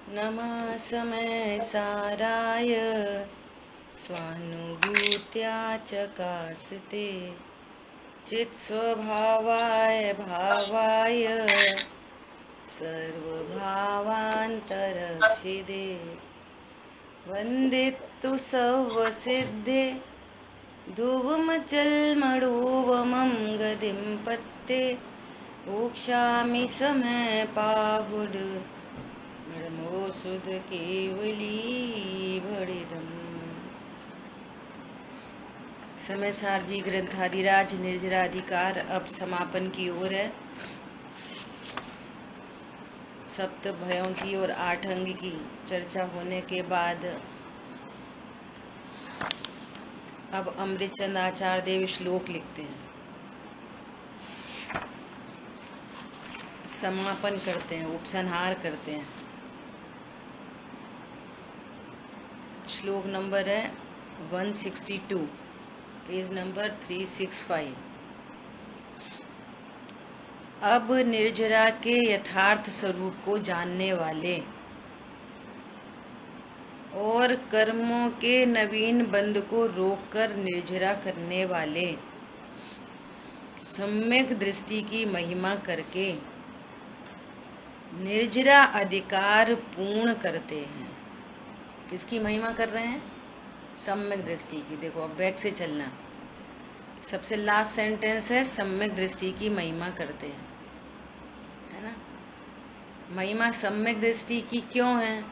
नमः समय साराय स्वानुभूत्या चकास्ते चित्स्वभावाय भावाय सर्वभावान्तरक्षिदे वन्दितु सर्वसिद्धे धुवमचल्मडोवमं गतिं पत्ते ऊक्षामि समय पाहुड नमो सुध केवली भड़िदम। समय सार जी ग्रंथादिराज निर्जराधिकार अब समापन की ओर है। सप्त भयों की और 8 अंग की चर्चा होने के बाद अब अमृतचंद आचार्य देव श्लोक लिखते हैं, समापन करते हैं, उपसंहार करते हैं। श्लोक नंबर है 162, पेज नंबर 365। अब निर्जरा के यथार्थ स्वरूप को जानने वाले और कर्मों के नवीन बंध को रोककर निर्जरा करने वाले सम्यक दृष्टि की महिमा करके निर्जरा अधिकार पूर्ण करते हैं। किसकी महिमा कर रहे हैं? सम्यक दृष्टि की। देखो अब बैक से चलना। सबसे लास्ट सेंटेंस है सम्यक दृष्टि की महिमा करते हैं, है ना। महिमा सम्यक दृष्टि की क्यों है?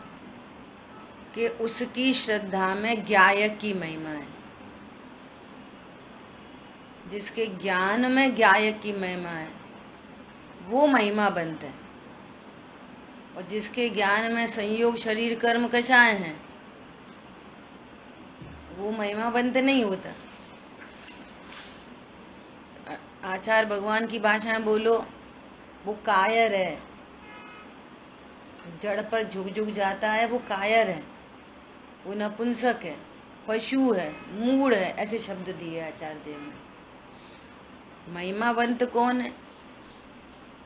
कि उसकी श्रद्धा में ज्ञायक की महिमा है। जिसके ज्ञान में ज्ञायक की महिमा है वो महिमा बनता है, और जिसके ज्ञान में संयोग शरीर कर्म कषाय हैं वो महिमा बंद नहीं होता। आचार्य भगवान की भाषा में बोलो, वो कायर है, जड़ पर झुक झुक जाता है, वो कायर है, वो नपुंसक है, पशु है, मूढ़ है, ऐसे शब्द दिए आचार्य देव ने। महिमावंत कौन है?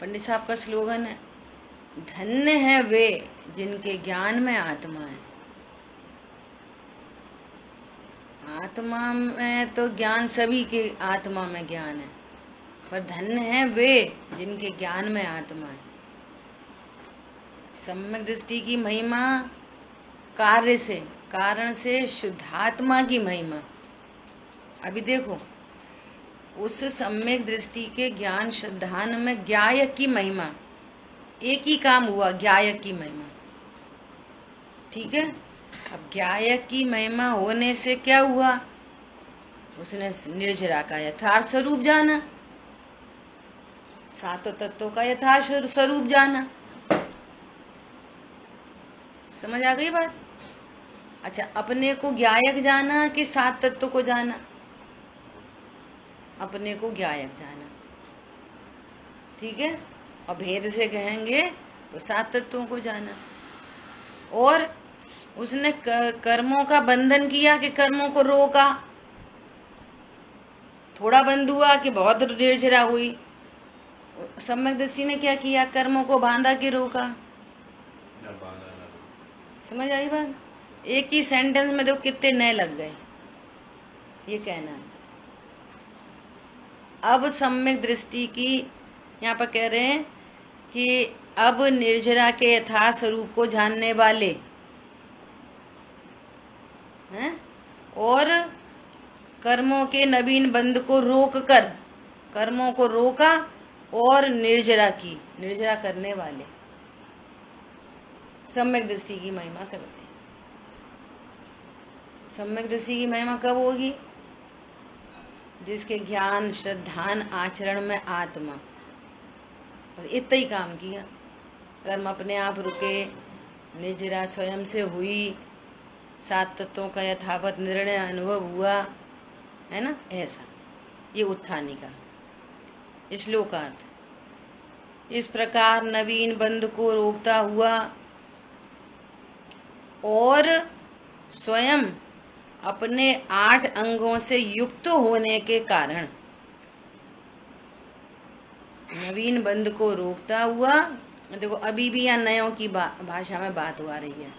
पंडित साहब का स्लोगन है, धन्य है वे जिनके ज्ञान में आत्मा है। आत्मा में तो ज्ञान, सभी के आत्मा में ज्ञान है, पर धन्य है वे जिनके ज्ञान में आत्मा है। सम्यक दृष्टि की महिमा कार्य से, कारण से शुद्धात्मा की महिमा। अभी देखो, उस सम्यक दृष्टि के ज्ञान श्रद्धान में ज्ञायक की महिमा, एक ही काम हुआ, ज्ञायक की महिमा। ठीक है। अब ज्ञायक की महिमा होने से क्या हुआ? उसने निर्जरा का यथार्थ स्वरूप जाना, सातों तत्वों का यथार्थ स्वरूप जाना। समझ आ गई बात? अच्छा, अपने को ज्ञायक जाना कि सात तत्व को जाना? अपने को ज्ञायक जाना। ठीक है। और भेद से कहेंगे तो सात तत्वों को जाना। और उसने कर्मों का बंधन किया कि कर्मों को रोका? थोड़ा बंद हुआ कि बहुत निर्जरा हुई? सम्यक दृष्टि ने क्या किया? कर्मों को बांधा कि रोका? समझ आई बात? एक ही सेंटेंस में देखो कितने नए लग गए। ये कहना है अब सम्यक दृष्टि की, यहाँ पर कह रहे हैं कि अब निर्जरा के यथार्थ स्वरूप को जानने वाले हैं और कर्मों के नवीन बंध को रोक कर, कर्मों को रोका और निर्जरा की, निर्जरा करने वाले सम्यक दृष्टि की महिमा करते हैं। सम्यक दृष्टि की महिमा कब होगी? जिसके ज्ञान श्रद्धान आचरण में आत्मा, बस इतना ही काम किया। कर्म अपने आप रुके, निर्जरा स्वयं से हुई, सात तत्वों का यथावत निर्णय अनुभव हुआ, है ना। ऐसा ये उत्थानी का श्लोकार्थ। इस प्रकार नवीन बंध को रोकता हुआ और स्वयं अपने 8 अंगों से युक्त होने के कारण, नवीन बंध को रोकता हुआ देखो अभी भी यहाँ नयों की भाषा में बात हो आ रही है।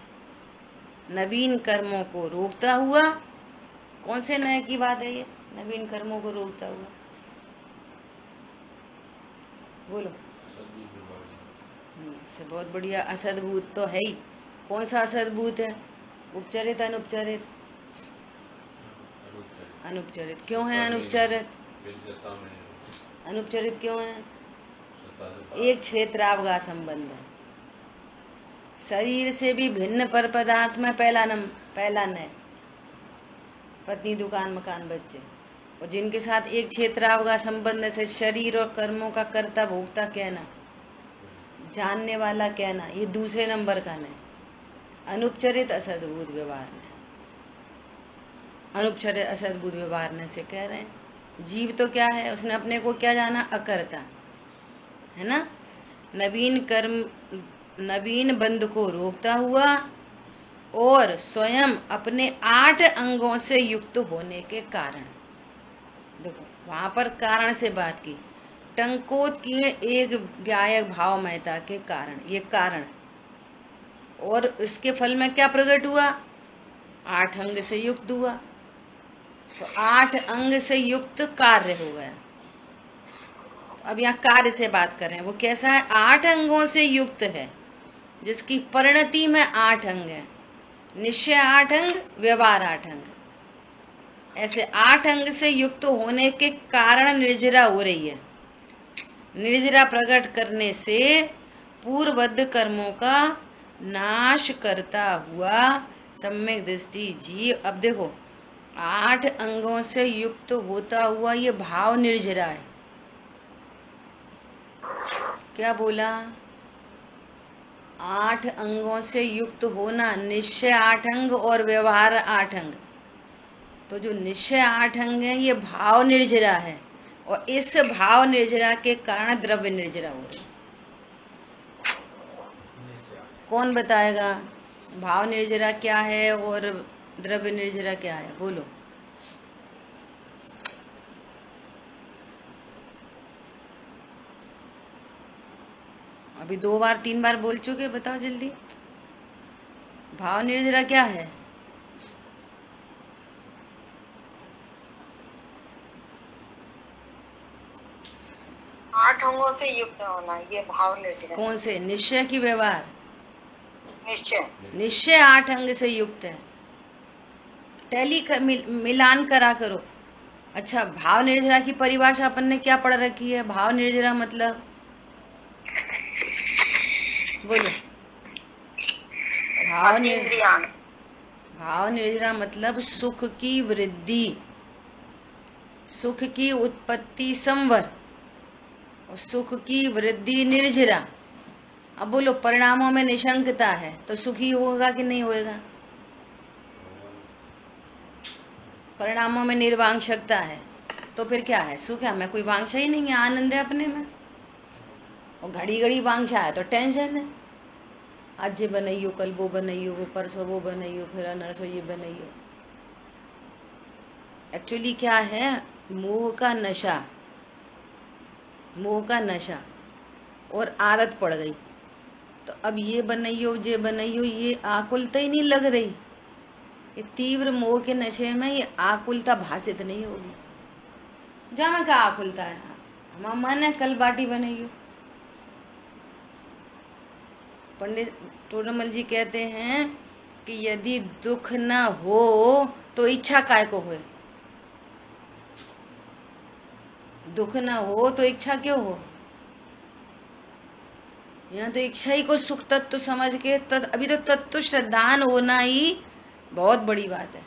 नवीन कर्मों को रोकता हुआ, कौन से नए की बात है ये? नवीन कर्मों को रोकता हुआ, बोलो। से बहुत बढ़िया। असद्भूत तो है ही। कौन सा असद्भूत है? उपचरित अनुपचरित? अनुपचरित। क्यों है अनुपचरित? अनुपचरित क्यों है? एक क्षेत्रावगा संबंध है, शरीर से भी भिन्न पर पदार्थ में पहला न पत्नी दुकान मकान बच्चे, और जिनके साथ एक क्षेत्रावगा संबंध से शरीर और कर्मों का कर्ता भोक्ता कहना, जानने वाला कहना, ये दूसरे नंबर का नहीं। अनुपचरित असद्भूत व्यवहार ने, अनुपचरित असद्भूत व्यवहार ने से कह रहे हैं जीव तो क्या है, उसने अपने को क्या जाना? अकर्ता है ना। नवीन बंध को रोकता हुआ और स्वयं अपने 8 अंगों से युक्त होने के कारण, देखो वहां पर कारण से बात की, टंकोत्कीर्ण एक व्यायक भाव महता के कारण, ये कारण, और इसके फल में क्या प्रकट हुआ? 8 अंग से युक्त हुआ। तो 8 अंग से युक्त कार्य हो गया। अब यहाँ कार्य से बात कर रहे हैं, वो कैसा है? 8 अंगों से युक्त है, जिसकी परिणति में 8 अंग है। निश्चय 8 अंग, व्यवहार 8 अंग, ऐसे 8 अंग से युक्त होने के कारण निर्जरा हो रही है। निर्जरा प्रकट करने से पूर्वबद्ध कर्मों का नाश करता हुआ सम्यक दृष्टि जीव, अब देखो 8 अंगों से युक्त होता हुआ ये भाव निर्जरा है। क्या बोला? 8 अंगों से युक्त होना, निश्चय 8 अंग और व्यवहार 8 अंग। तो जो निश्चय 8 अंग है ये भाव निर्जरा है, और इस भाव निर्जरा के कारण द्रव्य निर्जरा हो रही। कौन बताएगा भाव निर्जरा क्या है और द्रव्य निर्जरा क्या है? बोलो। अभी 2 बार 3 बार बोल चुके, बताओ जल्दी। भाव निर्जरा क्या है? आठ अंगों से युक्त होना, ये भाव निर्जरा। कौन से? निश्चय की व्यवहार? निश्चय। निश्चय 8 अंग से युक्त है। टैली मिलान करा करो। अच्छा, भाव निर्जरा की परिभाषा अपन ने क्या पढ़ रखी है? भाव निर्जरा मतलब, बोलो। भाव निर्जरा मतलब सुख की वृद्धि, सुख की उत्पत्ति संवर, और सुख की वृद्धि निर्जरा। अब बोलो, परिणामों में निशंकता है तो सुखी होगा कि नहीं होगा? परिणामों में निर्वांशकता है तो फिर क्या है? सुख है? हमें कोई वांछा ही नहीं है, आनंद है अपने में। और घड़ी घड़ी वांछा है तो टेंशन है। आज ये बनाइयो, कल वो बनाइयो, वो परसों वो बनाइयो, फिर नरसों ये बनाइयो। एक्चुअली क्या है? मोह का नशा, मोह का नशा और आदत पड़ गई। तो अब ये बनाइयो, ये बनाइयो, ये आकुलता ही नहीं लग रही। ये तीव्र मोह के नशे में ये आकुलता भाषित नहीं होगी। जहाँ का आकुलता है, हमारा मन है कल बाटी बनाइयो। पंडित टोडरमल जी कहते हैं कि यदि दुख न हो तो इच्छा काय को होए? दुख न हो तो इच्छा क्यों हो? यहाँ तो इच्छा ही को सुख तत्व समझ के अभी तो तत्व श्रद्धान होना ही बहुत बड़ी बात है।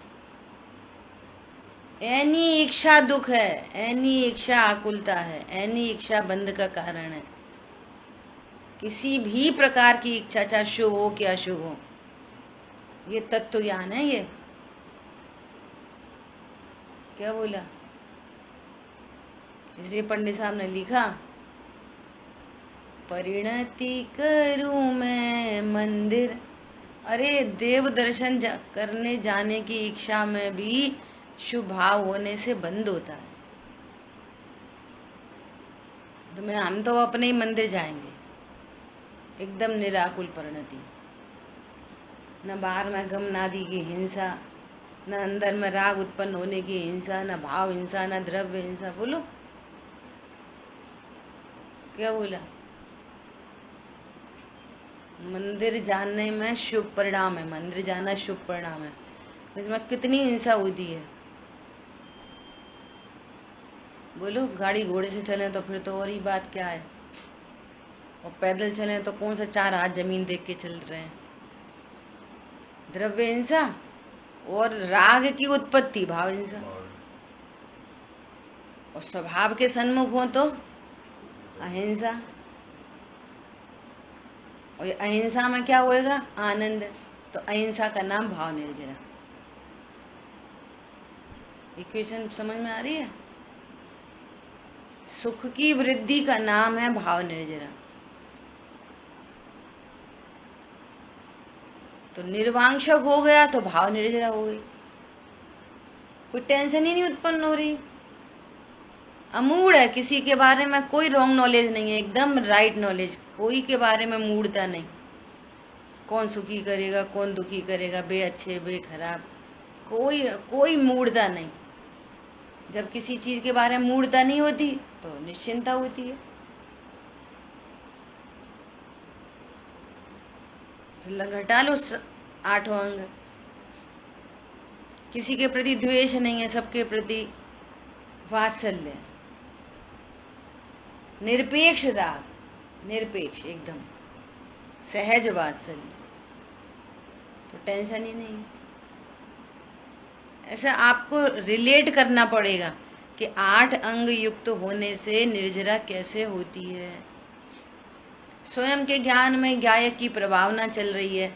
ऐनी इच्छा दुख है, ऐनी इच्छा आकुलता है, ऐनी इच्छा बंध का कारण है। किसी भी प्रकार की इच्छा, चाहे शुभ हो क्या अशुभ हो, ये तत्व ज्ञान है। ये क्या बोला? इसलिए पंडित साहब ने लिखा, परिणति करूं मैं मंदिर। अरे देव दर्शन करने जाने की इच्छा में भी शुभ भाव होने से बंद होता है। तो हम तो अपने ही मंदिर जाएंगे, एकदम निराकुल परिणति। न बाहर में गम नादि की हिंसा, न अंदर में राग उत्पन्न होने की हिंसा, न भाव हिंसा, न द्रव्य हिंसा। बोलो क्या बोला? मंदिर जाने में शुभ परिणाम है, मंदिर जाना शुभ परिणाम है। इसमें कितनी हिंसा होती है। बोलो गाड़ी घोड़े से चले तो फिर तो और ही बात क्या है, और पैदल चले तो कौन सा 4 हाथ जमीन देख के चल रहे हैं। द्रव्य हिंसा और राग की उत्पत्ति भाव हिंसा, और स्वभाव के सन्मुख हो तो अहिंसा, और अहिंसा में क्या होएगा? आनंद। तो अहिंसा का नाम भाव निर्जरा। इक्वेशन समझ में आ रही है? सुख की वृद्धि का नाम है भाव निर्जरा। तो निर्वांशक हो गया तो भाव निर्जरा हो गई, कोई टेंशन ही नहीं उत्पन्न हो रही। अमूढ़ है, किसी के बारे में कोई रॉन्ग नॉलेज नहीं है, एकदम राइट नॉलेज। कोई के बारे में मूढ़ता नहीं, कौन सुखी करेगा कौन दुखी करेगा, बे अच्छे बे खराब, कोई मूढ़ता नहीं। जब किसी चीज के बारे में मूढ़ता नहीं होती तो निश्चिंता होती है। घटा लो 8 अंग। किसी के प्रति द्वेष नहीं है, सबके प्रति वात्सल्य, निरपेक्ष राग, निरपेक्ष एकदम सहज वात्सल्य, तो टेंशन ही नहीं है। ऐसा आपको रिलेट करना पड़ेगा कि 8 अंग युक्त होने से निर्जरा कैसे होती है। स्वयं के ज्ञान में गायक की प्रभावना चल रही है,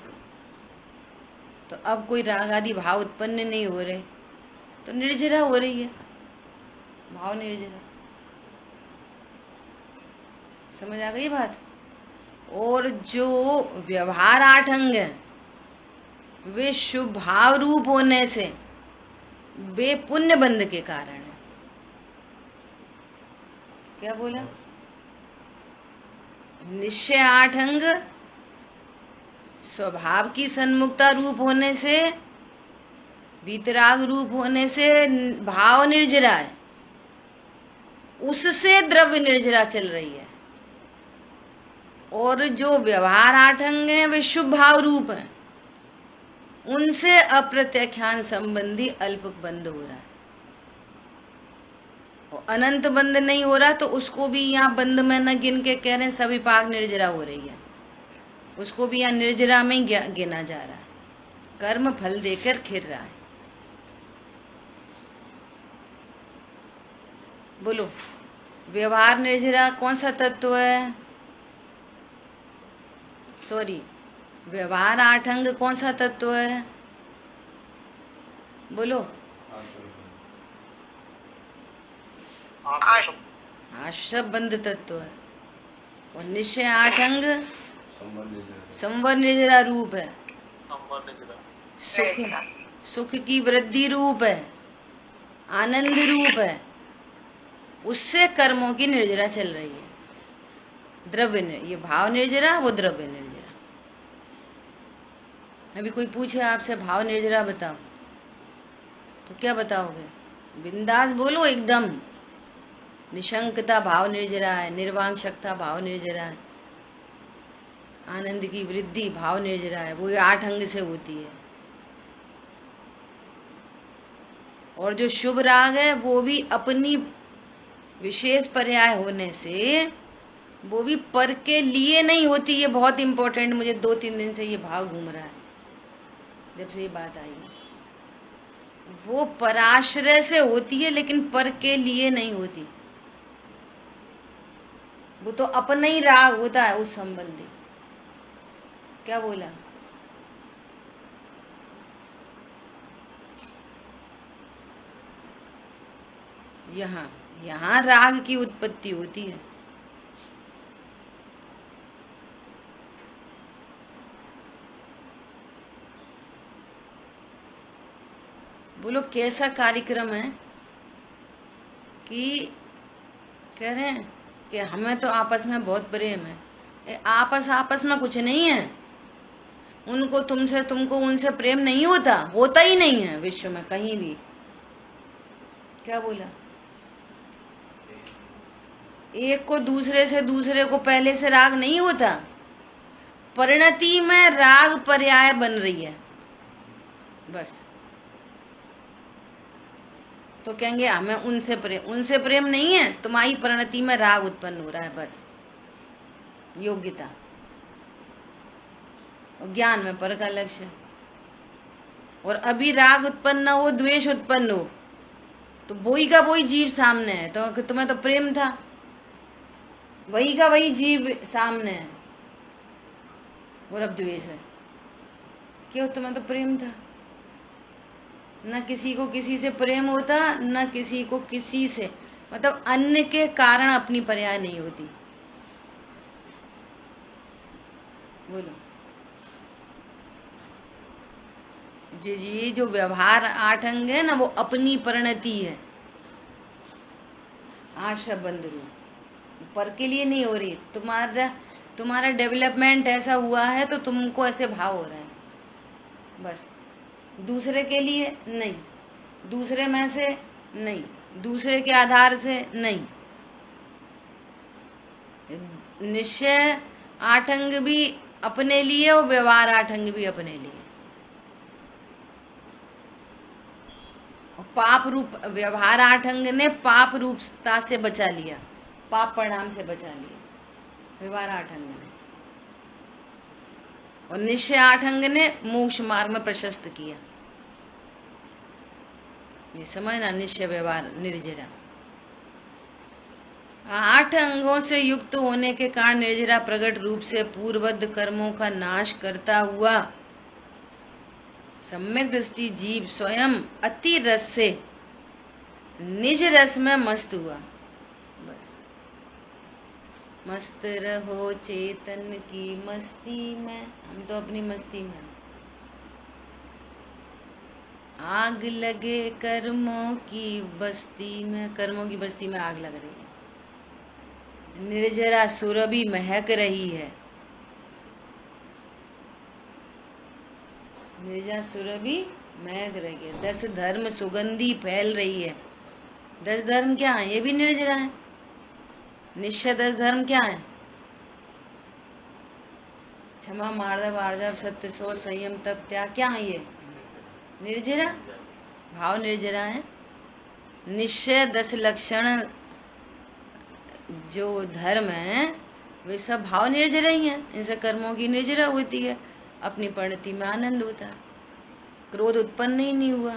तो अब कोई राग आदि भाव उत्पन्न नहीं हो रहे, तो निर्जरा हो रही है, भाव निर्जरा। समझ आ गई बात? और जो व्यवहार 8 अंग है वे शुभ भाव रूप होने से वे पुण्य बंध के कारण है। क्या बोला? निश्चय 8 अंग स्वभाव की सन्मुखता रूप होने से, वीतराग रूप होने से भाव निर्जरा है, उससे द्रव्य निर्जरा चल रही है। और जो व्यवहार 8 अंग है वे शुभ भाव रूप है, उनसे अप्रत्याख्यान संबंधी अल्प बंध हो रहा है, और अनंत बंध नहीं हो रहा, तो उसको भी यहाँ बंध में न गिन के कह रहे हैं सभी पाक निर्जरा हो रही है, उसको भी यहाँ निर्जरा में गिना जा रहा है, कर्म फल देकर खिर रहा है। बोलो व्यवहार निर्जरा कौन सा तत्व है? सॉरी, व्यवहार 8 अंग कौन सा तत्व है? बोलो। आश्रम बंध तत्व है। और निश्चय 8 अंग संवर निर्जरा रूप है, सुख की वृद्धि रूप है, आनंद रूप है, उससे कर्मों की निर्जरा चल रही है। द्रव्य ये भाव निर्जरा, वो द्रव्य निर्जरा। अभी कोई पूछे आपसे भाव निर्जरा बताओ, तो क्या बताओगे? बिंदास बोलो एकदम। निशंकता भाव निर्जरा है, निर्वांशकता भाव निर्जरा है, आनंद की वृद्धि भाव निर्जरा है, वो 8 अंग से होती है। और जो शुभ राग है वो भी अपनी विशेष पर्याय होने से वो भी पर के लिए नहीं होती। ये बहुत इंपॉर्टेंट, मुझे 2-3 दिन से ये भाव घूम रहा है जब से ये बात आई है। वो पराश्रय से होती है लेकिन पर के लिए नहीं होती, वो तो अपना ही राग होता है उस संबंधी। क्या बोला? यहाँ राग की उत्पत्ति होती है। बोलो कैसा कार्यक्रम है कि कह रहे हैं कि हमें तो आपस में बहुत प्रेम है, आपस आपस में कुछ नहीं है। उनको तुमसे, तुमको उनसे प्रेम नहीं होता, होता ही नहीं है विश्व में कहीं भी। क्या बोला? एक को दूसरे से, दूसरे को पहले से राग नहीं होता। परिणति में राग पर्याय बन रही है बस। तो कहेंगे हमें उनसे प्रेम नहीं है, तुम्हारी परिणति में राग उत्पन्न हो रहा है बस। योग्यता और ज्ञान में पर का लक्ष्य। और अभी राग उत्पन्न न हो, द्वेष उत्पन्न हो, तो वही का वही जीव सामने है। तो तुम्हें तो प्रेम था, वही का वही जीव सामने है, और अब द्वेष है। क्यों? तुम्हें तो प्रेम था। न किसी को किसी से प्रेम होता, न किसी को किसी से, मतलब अन्य के कारण अपनी पर्याय नहीं होती। बोलो जी। जो व्यवहार 8 अंग है ना, वो अपनी परिणति है, आशा बंद रूप, पर के लिए नहीं हो रही। तुम्हारा डेवलपमेंट ऐसा हुआ है तो तुमको ऐसे भाव हो रहे हैं बस। दूसरे के लिए नहीं, दूसरे में से नहीं, दूसरे के आधार से नहीं। निश्चय 8 अंग भी अपने लिए और व्यवहार 8 अंग भी अपने लिए। पाप रूप व्यवहार 8 अंग ने पाप रूपता से बचा लिया, पाप परिणाम से बचा लिया व्यवहार 8 अंग ने, और निश्चय 8 अंग ने मोक्ष मार्ग में प्रशस्त किया। ये समझना, निश्चय व्यवहार निर्जरा 8 अंगों से युक्त होने के कारण निर्जरा प्रकट रूप से पूर्वबद्ध कर्मों का नाश करता हुआ सम्यक दृष्टि जीव स्वयं अति रस से निज रस में मस्त हुआ। बस मस्त रहो चेतन की मस्ती में। हम तो अपनी मस्ती में। आग लगे कर्मों की बस्ती में, कर्मों की बस्ती में आग लग रही है। निर्जरा सुरभि महक रही है, निर्जरा सुरभि महक रही है। 10 धर्म सुगंधी फैल रही है। 10 धर्म क्या है? ये भी निर्जरा है। निश्चय 10 धर्म क्या है? क्षमा, मार्दव, आर्जव, सत्य, शौच, संयम, तप, त्याग। क्या है ये? निर्जरा भाव निर्जरा है। निश्चय 10 लक्षण जो धर्म है वे सब भाव निर्जरा ही है। इनसे कर्मों की निर्जरा होती है, अपनी परिणति में आनंद होता है, क्रोध उत्पन्न ही नहीं हुआ,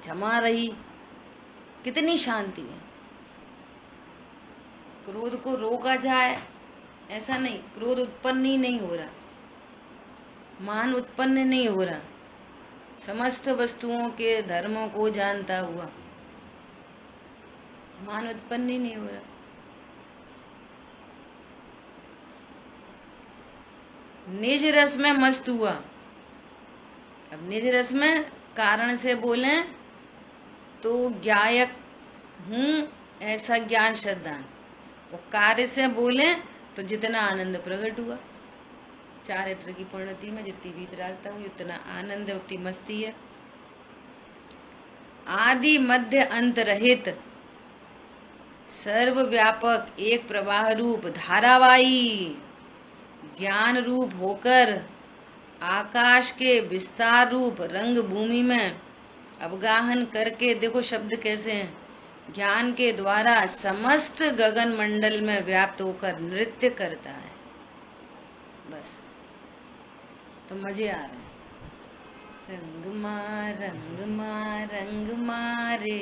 क्षमा रही, कितनी शांति है। क्रोध को रोका जाए ऐसा नहीं, क्रोध उत्पन्न ही नहीं हो रहा, मान उत्पन्न नहीं हो रहा, समस्त वस्तुओं के धर्मों को जानता हुआ मान उत्पन्न ही नहीं हो रहा। निज रस में मस्त हुआ। अब निज रस में कारण से बोले तो ज्ञायक हूं ऐसा ज्ञान श्रद्धा, और कार्य से बोले तो जितना आनंद प्रकट हुआ चारित्र की पूर्णति में, जितनी वीतरागता हुई उतना आनंद है, उतनी मस्ती है। आदि मध्य अंत रहित सर्वव्यापक एक प्रवाह रूप धारावाही ज्ञान रूप होकर आकाश के विस्तार रूप रंग भूमि में अवगाहन करके, देखो शब्द कैसे हैं, ज्ञान के द्वारा समस्त गगन मंडल में व्याप्त होकर नृत्य करता है। बस तो मजे आ रहे हैं। रंग मारे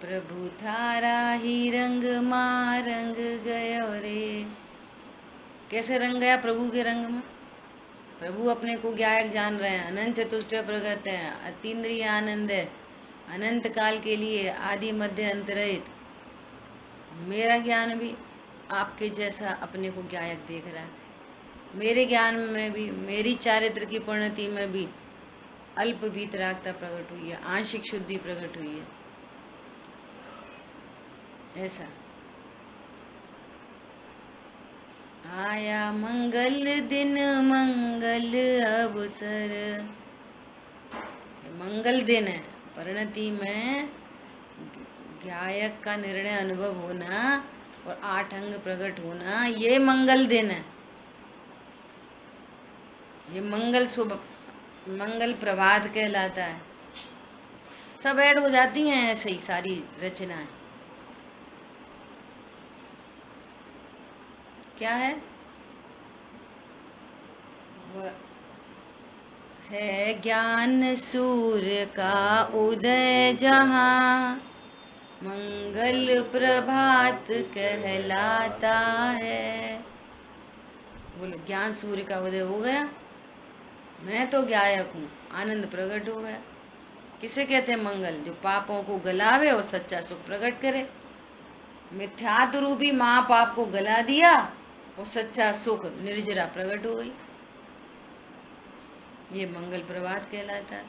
प्रभु थारा ही रंग गयो रे। कैसे रंग गया प्रभु के रंग में? प्रभु अपने को ज्ञायक जान रहे हैं, अनंत चतुष्ट प्रगट है, अतीन्द्रिय आनंद है, अनंत काल के लिए आदि मध्य अंत रहित। मेरा ज्ञान भी आपके जैसा अपने को ज्ञायक देख रहा है। मेरे ज्ञान में भी, मेरी चारित्र की परिणति में भी अल्प वीतरागता प्रकट हुई है, आंशिक शुद्धि प्रकट हुई है। ऐसा आया मंगल दिन मंगल अवसर। मंगल दिन है, परिणति में गायक का निर्णय अनुभव होना और 8 अंग प्रकट होना, ये मंगल दिन है। ये मंगल सुबह मंगल प्रभात कहलाता है। सब ऐड हो जाती हैं ऐसे ही सारी रचनाएं। क्या है? वह है ज्ञान सूर्य का उदय जहाँ, मंगल प्रभात कहलाता है। बोलो, ज्ञान सूर्य का उदय हो गया, मैं तो गायक हूँ, आनंद प्रकट हो गया। किसे कहते हैं मंगल? जो पापों को गलावे और सच्चा सुख प्रकट करे। मिथ्यात्व रूपी महापाप को गला दिया और सच्चा सुख निर्जरा प्रकट हो गई। ये मंगल प्रभात कहलाता है।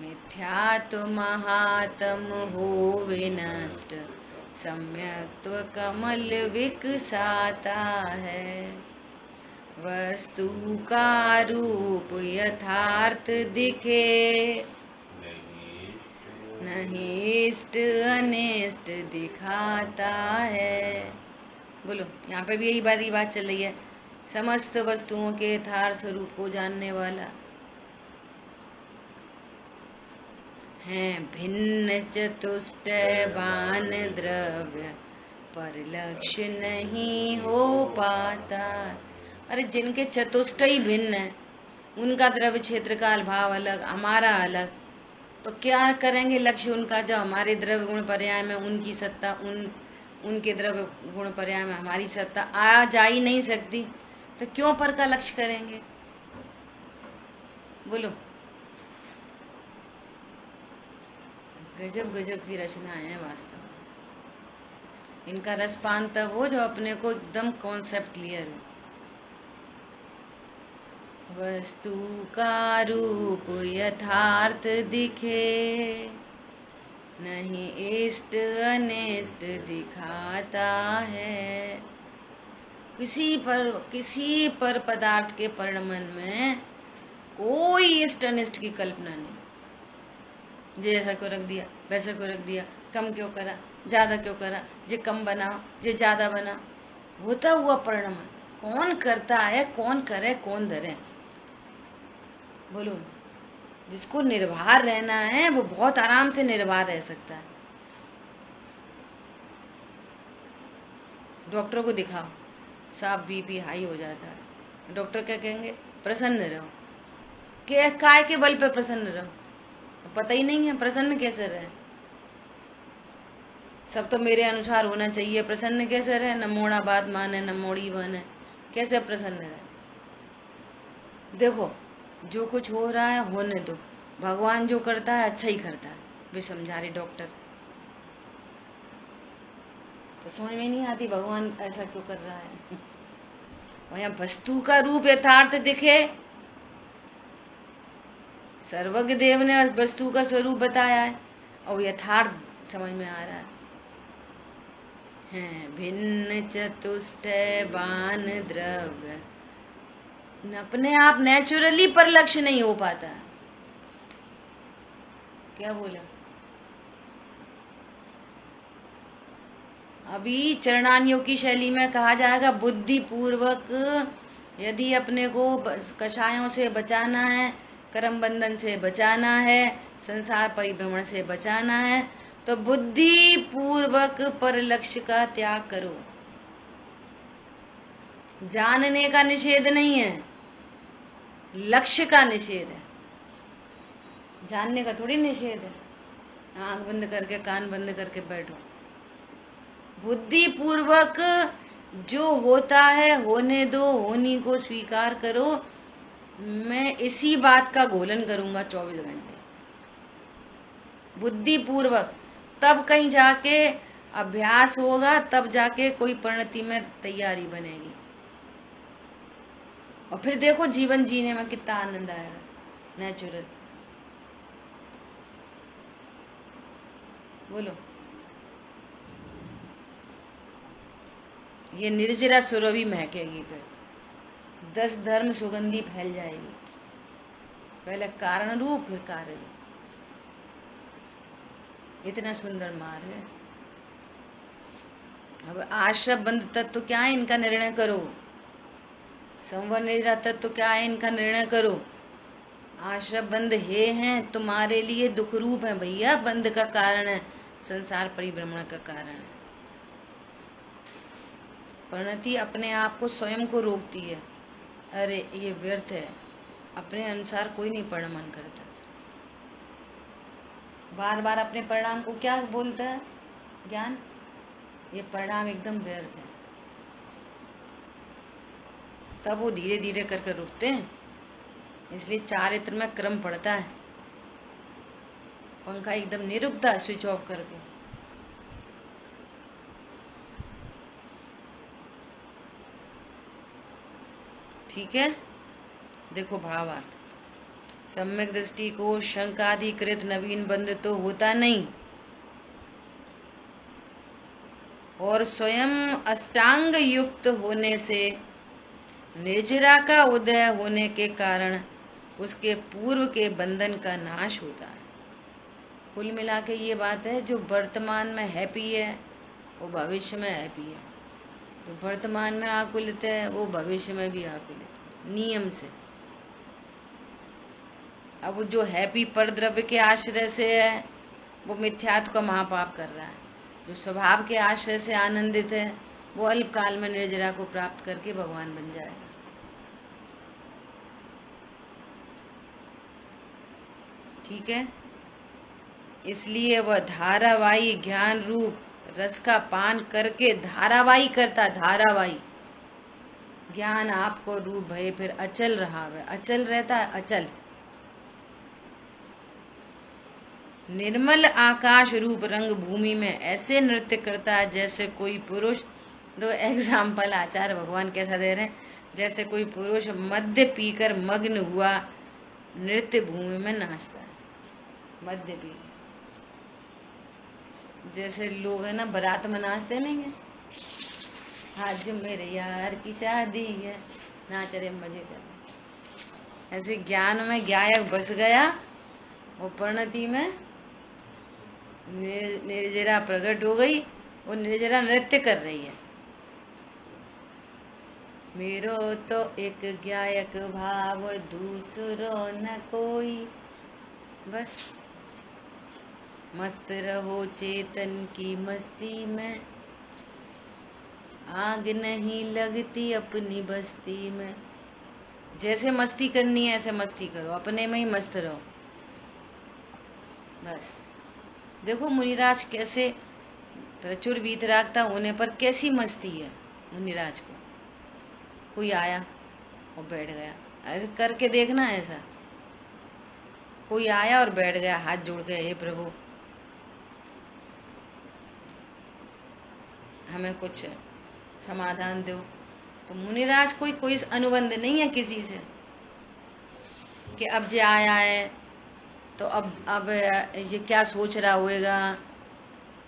मिथ्यात्व महात्म हो विनष्ट, सम्यक्त्व कमल विकसाता है। वस्तु का रूप यथार्थ दिखे, नहीं इष्ट अनिष्ट दिखाता है। बोलो, यहाँ पे भी यही बात चल रही है। समस्त वस्तुओं के यथार्थ स्वरूप को जानने वाला है। भिन्न चतुष्टयवान द्रव्य पर लक्ष्य नहीं हो पाता। अरे जिनके चतुष्टय भिन्न है, उनका द्रव्य क्षेत्र काल भाव अलग, हमारा अलग, तो क्या करेंगे लक्ष्य उनका? जब हमारे द्रव्य गुण पर्याय में उनकी सत्ता, उनके द्रव्य गुण पर्याय में हमारी सत्ता आ जा ही नहीं सकती, तो क्यों पर का लक्ष्य करेंगे? बोलो, गजब गजब की रचनाएं हैं वास्तव में। इनका रसपान तब हो जो अपने को एकदम कॉन्सेप्ट क्लियर हो। वस्तु का रूप यथार्थ दिखे, नहीं इष्ट अनिष्ट दिखाता है। किसी पर पदार्थ के परिणमन में कोई इष्ट अनिष्ट की कल्पना नहीं। जैसा क्यों रख दिया, वैसा क्यों रख दिया, कम क्यों करा, ज्यादा क्यों करा, जे कम बनाओ, जे ज्यादा बना, होता हुआ परिणमन कौन करता है, कौन करे, कौन धरे? बोलो, जिसको निर्भर रहना है वो बहुत आराम से निर्भर रह सकता है। डॉक्टर को दिखाओ, साफ बीपी हाई हो जाता है, डॉक्टर क्या कहेंगे? प्रसन्न रहो। काय के बल पे प्रसन्न रहो? पता ही नहीं है प्रसन्न कैसे रहे। सब तो मेरे अनुसार होना चाहिए, प्रसन्न कैसे रहे? न मोड़ा बात माने, न मोड़ी बने, कैसे प्रसन्न रहे? देखो, जो कुछ हो रहा है होने दो, भगवान जो करता है अच्छा ही करता है, वे समझा रहे डॉक्टर। तो समझ में नहीं आती भगवान ऐसा क्यों कर रहा है। वहां वस्तु का रूप यथार्थ दिखे, सर्वज्ञ देव ने वस्तु का स्वरूप बताया है और यथार्थ समझ में आ रहा है। भिन्न चतुष्टयवान द्रव्य, अपने आप नेचुरली पर लक्ष्य नहीं हो पाता। क्या बोला? अभी चरणान्योग की शैली में कहा जाएगा, बुद्धि पूर्वक यदि अपने को कषायों से बचाना है, कर्म बंधन से बचाना है, संसार परिभ्रमण से बचाना है, तो बुद्धि पूर्वक पर लक्ष्य का त्याग करो। जानने का निषेध नहीं है, लक्ष्य का निषेध है। जानने का थोड़ी निषेध है। आंख बंद करके कान बंद करके बैठो। बुद्धि पूर्वक जो होता है होने दो, होनी को स्वीकार करो। मैं इसी बात का घोलन करूंगा 24 घंटे बुद्धि पूर्वक, तब कहीं जाके अभ्यास होगा, तब जाके कोई परिणति में तैयारी बनेगी। और फिर देखो जीवन जीने में कितना आनंद आएगा, नेचुरल। बोलो, ये निर्जरा सुरभि महकेगी, फिर 10 धर्म सुगंधी फैल जाएगी। पहले कारण रूप फिर कार्य रूप। इतना सुंदर मार्ग है। अब आश्रय बंध तत्व क्या है, इनका निर्णय करो। संवर निर्जरा तत्व क्या है, इनका निर्णय करो। आश्रय बंध हे हैं तुम्हारे लिए दुख रूप है भैया, बंध का कारण है, संसार परिभ्रमण का कारण है। परिणति अपने आप को स्वयं को रोकती है, अरे ये व्यर्थ है, अपने अनुसार कोई नहीं परिणमन करता। बार बार अपने परिणाम को क्या बोलता है ज्ञान, ये परिणाम एकदम व्यर्थ है। तब वो धीरे धीरे करके रुकते हैं। इसलिए चारित्र में क्रम पड़ता है। पंखा एकदम नहीं रुकता स्विच ऑफ करके। ठीक है, देखो भावार्थ। सम्यक दृष्टि को शंकाधिकृत नवीन बंध तो होता नहीं, और स्वयं अष्टांग युक्त होने से निर्जरा का उदय होने के कारण उसके पूर्व के बंधन का नाश होता है। कुल मिला के ये बात है, जो वर्तमान में हैप्पी है वो भविष्य में हैप्पी है, जो वर्तमान में आकुलित है वो भविष्य में भी आकुलित है, नियम से। अब जो हैप्पी परद्रव्य के आश्रय से है वो मिथ्यात्व का महापाप कर रहा है। जो स्वभाव के आश्रय से आनंदित है वो अल्पकाल में निर्जरा को प्राप्त करके भगवान बन जाएगा। ठीक है, इसलिए वह धारावाही ज्ञान रूप रस का पान करके धारावाही करता, धारावाही ज्ञान आपको रूप भय फिर अचल रहा है, अचल रहता है, अचल निर्मल आकाश रूप रंग भूमि में ऐसे नृत्य करता है जैसे कोई पुरुष। दो एग्जाम्पल आचार्य भगवान कैसा दे रहे हैं, जैसे कोई पुरुष मद्य पीकर मग्न हुआ नृत्य भूमि में नाचता है। मद्य पी, जैसे लोग है ना बारात में नाचते नहीं है, आज मेरे यार की शादी है, नाच रहे मजे कर। ऐसे ज्ञान में गायक बस गया, वो परिणति में निर्जरा प्रकट हो गई, वो निर्जरा नृत्य कर रही है। मेरो तो एक गायक भाव दूसरो न कोई, बस मस्त रहो चेतन की मस्ती में, आग नहीं लगती अपनी बस्ती में। जैसे मस्ती करनी है ऐसे मस्ती करो, अपने में ही मस्त रहो बस। देखो मुनिराज कैसे प्रचुर वीतरागता होने पर कैसी मस्ती है मुनिराज को। कोई आया और बैठ गया, ऐसे करके देखना। ऐसा कोई आया और बैठ गया, हाथ जोड़ के, हे प्रभु हमें कुछ समाधान दो। तो मुनिराज कोई अनुबंध नहीं है किसी से कि अब जे आया है तो अब ये क्या सोच रहा होएगा,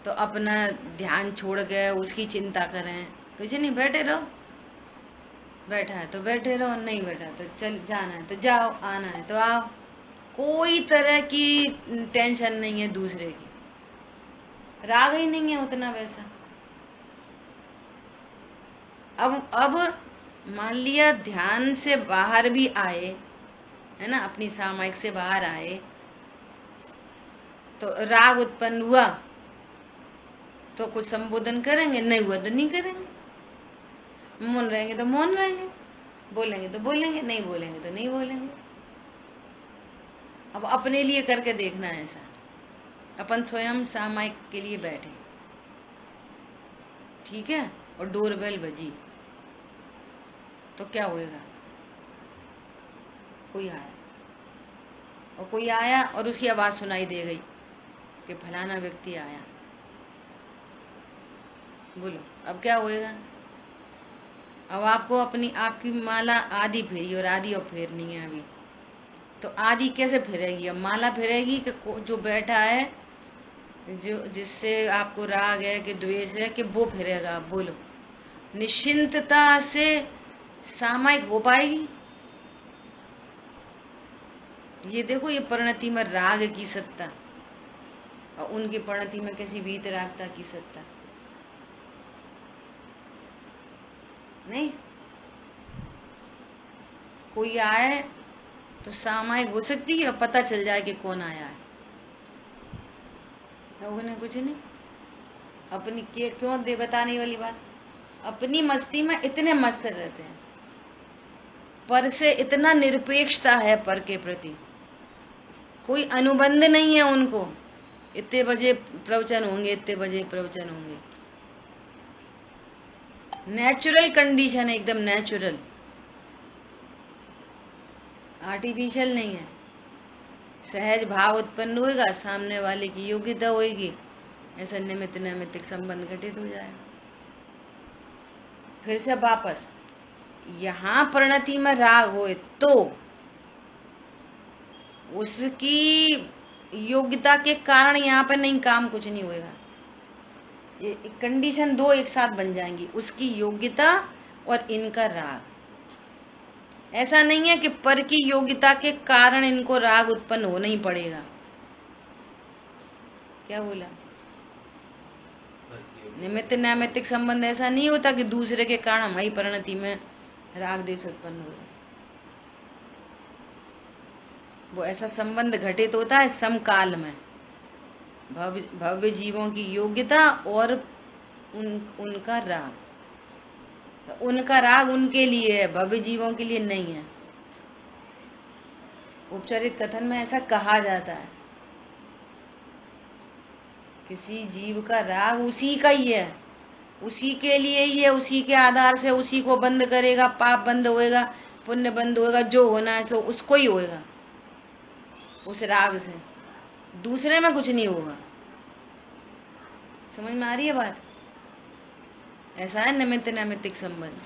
तो अपना ध्यान छोड़ के उसकी चिंता करें। कुछ नहीं, बैठे रहो, बैठा है तो बैठे रहो, नहीं बैठा तो चल, जाना है तो जाओ, आना है तो आओ। कोई तरह की टेंशन नहीं है दूसरे की, राग ही नहीं है उतना वैसा। अब मान लिया ध्यान से बाहर भी आए, है ना, अपनी सामायिक से बाहर आए तो राग उत्पन्न हुआ तो कुछ संबोधन करेंगे, नहीं हुआ तो नहीं करेंगे। मौन रहेंगे तो मौन रहेंगे, बोलेंगे तो बोलेंगे, नहीं बोलेंगे तो नहीं बोलेंगे। अब अपने लिए करके देखना है ऐसा। अपन स्वयं सामायिक के लिए बैठे, ठीक है, और डोरबेल बजी तो क्या होएगा, कोई आया, और कोई आया और उसकी आवाज सुनाई दे गई कि फलाना व्यक्ति आया। बोलो अब क्या होएगा। अब आपको आपकी माला आधी फेरी और आधी और फेरनी है अभी, तो आधी कैसे फिरेगी। अब माला फिरेगी कि जो बैठा है, जो जिससे आपको राग है कि द्वेष है, कि वो फिरेगा। बोलो निश्चिंतता से सामायिक हो पाएगी। ये देखो, ये परिणति में राग की सत्ता और उनकी परिणति में कैसी वीतरागता की सत्ता। नहीं, कोई आए तो सामायिक हो सकती है और पता चल जाए कि कौन आया है। उन्हें कुछ नहीं, अपनी के क्यों दे बताने वाली बात, अपनी मस्ती में इतने मस्त रहते हैं, पर से इतना निरपेक्षता है, पर के प्रति कोई अनुबंध नहीं है उनको। इतने बजे प्रवचन होंगे, इतने बजे प्रवचन होंगे, नेचुरल कंडीशन है, एकदम नेचुरल, आर्टिफिशियल नहीं है। सहज भाव उत्पन्न होगा, सामने वाले की योग्यता होगी, ऐसा निमित्त नैमित्तिक संबंध घटित हो जाएगा। फिर से वापस यहाँ परिणति में राग होए तो उसकी योग्यता के कारण यहाँ पे नहीं, काम कुछ नहीं होएगा। ये कंडीशन दो एक साथ बन जाएंगी, उसकी योग्यता और इनका राग। ऐसा नहीं है कि पर की योग्यता के कारण इनको राग उत्पन्न होना ही पड़ेगा। क्या बोला? निमित्त नैमित्तिक संबंध ऐसा नहीं होता कि दूसरे के कारण हमारी परिणति में राग द्वेष उत्पन्न हो रहा है। वो ऐसा संबंध घटित होता है समकाल में, भव्य जीवों की योग्यता और उनका राग। उनका राग उनके लिए है, भव्य जीवों के लिए नहीं है। उपचारित कथन में ऐसा कहा जाता है, किसी जीव का राग उसी का ही है, उसी के लिए ही है, उसी के आधार से उसी को बंद करेगा, पाप बंद होएगा, पुण्य बंद होएगा, जो होना है सो उसको ही होएगा, उस राग से। दूसरे में कुछ नहीं होगा। समझ में आ रही है बात? ऐसा है निमित्त नैमित्तिक संबंध।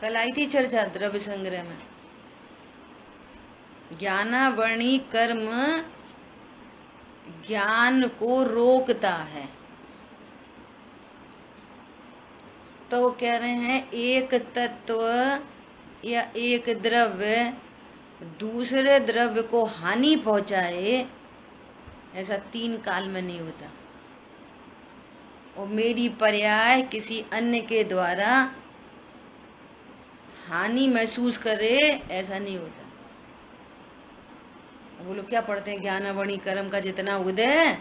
कल आई थी चर्चा द्रव्य संग्रह में। ज्ञानावरणी कर्म ज्ञान को रोकता है, तो वो कह रहे हैं एक तत्व या एक द्रव्य दूसरे द्रव्य को हानि पहुंचाए, ऐसा तीन काल में नहीं होता। और मेरी पर्याय किसी अन्य के द्वारा हानि महसूस करे, ऐसा नहीं होता। वो लोग क्या पढ़ते हैं, ज्ञानावरणी कर्म का जितना उदय है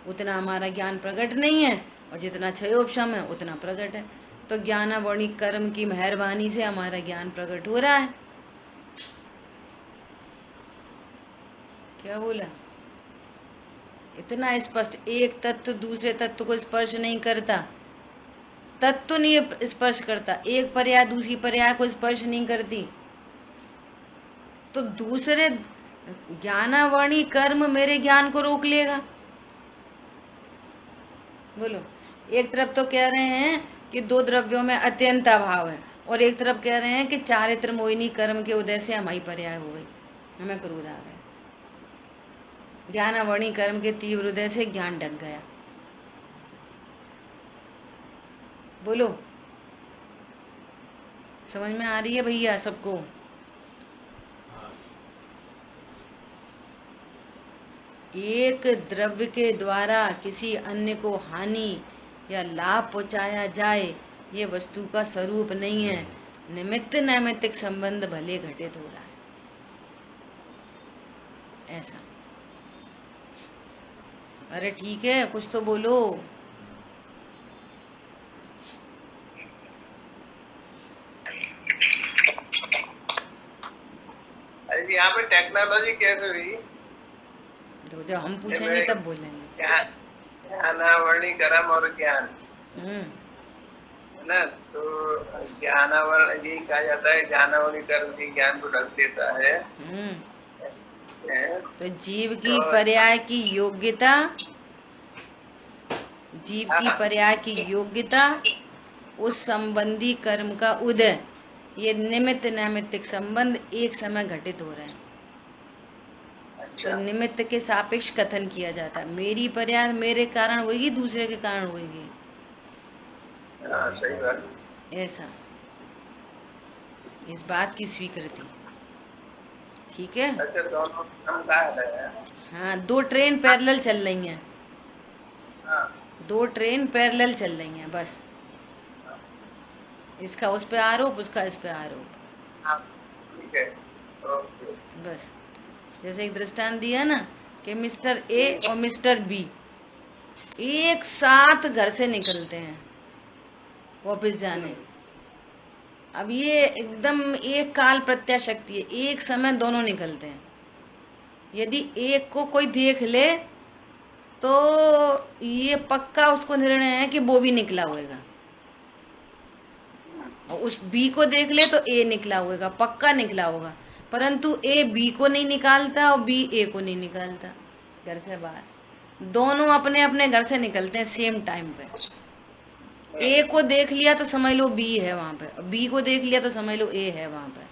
उतना हमारा ज्ञान प्रकट नहीं है, और जितना क्षयोपशम है उतना प्रकट है। तो ज्ञानावरणी कर्म की मेहरबानी से हमारा ज्ञान प्रकट हो रहा है। क्या बोला? इतना स्पष्ट, एक तत्व दूसरे तत्व को स्पर्श नहीं करता, तत्व नहीं स्पर्श करता, एक पर्याय दूसरी पर्याय को स्पर्श नहीं करती, तो दूसरे ज्ञानावरणी कर्म मेरे ज्ञान को रोक लेगा। बोलो, एक तरफ तो कह रहे हैं कि दो द्रव्यों में अत्यंत अभाव है, और एक तरफ कह रहे हैं कि चारित्र मोहिनी कर्म के उदय से हमारी पर्याय हो गई, हमें क्रोध आ गया। ज्ञानावरणी कर्म के तीव्र उदय से ज्ञान ढक गया। बोलो, समझ में आ रही है भैया सबको? एक द्रव्य के द्वारा किसी अन्य को हानि या लाभ पहुंचाया जाए, ये वस्तु का स्वरूप नहीं है। निमित्त नैमित्तिक संबंध भले घटित हो रहा है, ऐसा। अरे ठीक है, कुछ तो बोलो। अरे यहाँ पे टेक्नोलॉजी कैसे हुई? तो जब हम पूछेंगे तब बोलेंगे। ज्ञानावरणी कर्म और ज्ञान है ना, तो ज्ञानावरण यही कहा जाता है, ज्ञानावरणी कर्म ही ज्ञान को ढक देता है। तो जीव की पर्याय की योग्यता, जीव की पर्याय की योग्यता, उस संबंधी कर्म का उदय, ये निमित्त नैमित्तिक संबंध एक समय घटित हो रहे हैं। तो निमित्त के सापेक्ष कथन किया जाता है। मेरी पर्याय मेरे कारण होगी, दूसरे के कारण होगी। हाँ सही बात। ऐसा, इस बात की स्वीकृति। ठीक है। अच्छा दोनों हम कहा है। हाँ, दो ट्रेन पैरेलल चल रही हैं, हाँ दो ट्रेन पैरेलल चल रही हैं, बस इसका उस पे आरोप, उसका इस पे आरोप, हाँ, ठीक है, ओके। बस। जैसे एक दृष्टांत दिया ना कि मिस्टर ए और मिस्टर बी एक साथ घर से निकलते हैं वापस जाने। अब ये एकदम एक काल प्रत्याशक्ति है, एक समय दोनों निकलते हैं। यदि एक को कोई देख ले तो ये पक्का उसको निर्णय है कि वो भी निकला होगा, और उस बी को देख ले तो ए निकला होगा, पक्का निकला होगा। परंतु ए बी को नहीं निकालता और बी ए को नहीं निकालता घर से बाहर। दोनों अपने अपने घर से निकलते हैं सेम टाइम पे। ए को देख लिया तो समझ लो बी है वहां पे, बी को देख लिया तो समझ लो ए है वहां पे।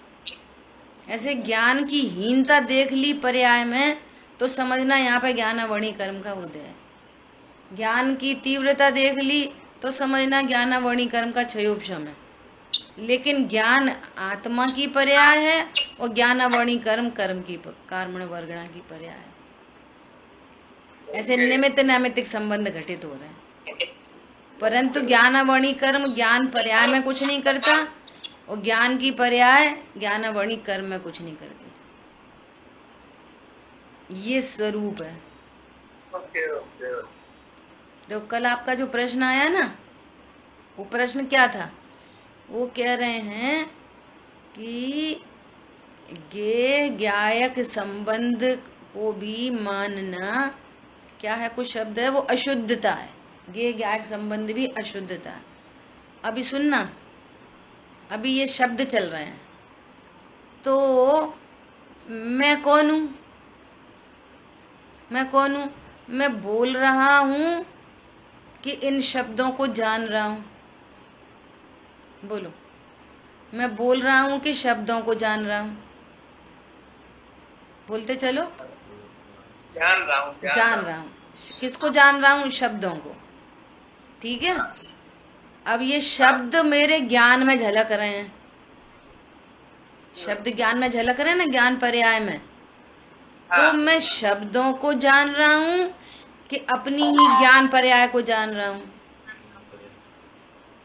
ऐसे ज्ञान की हीनता देख ली पर्याय में तो समझना यहाँ पे ज्ञानावणी कर्म का उदय है। ज्ञान की तीव्रता देख ली तो समझना ज्ञानावणी कर्म का क्षयोपशम है। लेकिन ज्ञान आत्मा की पर्याय है और ज्ञानावणी कर्म कर्म की कर्मण वर्गणा की पर्याय है। ऐसे निमित्त नैमित्तिक संबंध घटित हो रहे हैं, परंतु ज्ञानावणी कर्म ज्ञान पर्याय में कुछ नहीं करता और ज्ञान की पर्याय ज्ञानावणी कर्म में कुछ नहीं करती। ये स्वरूप है। Okay okay. तो कल आपका जो प्रश्न आया ना, वो प्रश्न क्या था? वो कह रहे हैं कि गे ज्ञायक संबंध को भी मानना क्या है, कुछ शब्द है वो अशुद्धता है। गे ज्ञायक संबंध भी अशुद्धता है। अभी सुनना, अभी ये शब्द चल रहे हैं तो मैं कौन हूं? मैं कौन हूं? मैं बोल रहा हूं कि इन शब्दों को जान रहा हूं? बोलो, मैं बोल रहा हूं कि शब्दों को जान रहा हूं? बोलते चलो। जान रहा हूँ। जान रहा हूं। किसको जान रहा हूं? शब्दों को। ठीक है। अब ये शब्द मेरे ज्ञान में झलक रहे हैं, शब्द ज्ञान में झलक रहे हैं ना, ज्ञान पर्याय में। तो मैं शब्दों को जान रहा हूं कि अपनी ही ज्ञान पर्याय को जान रहा हूं?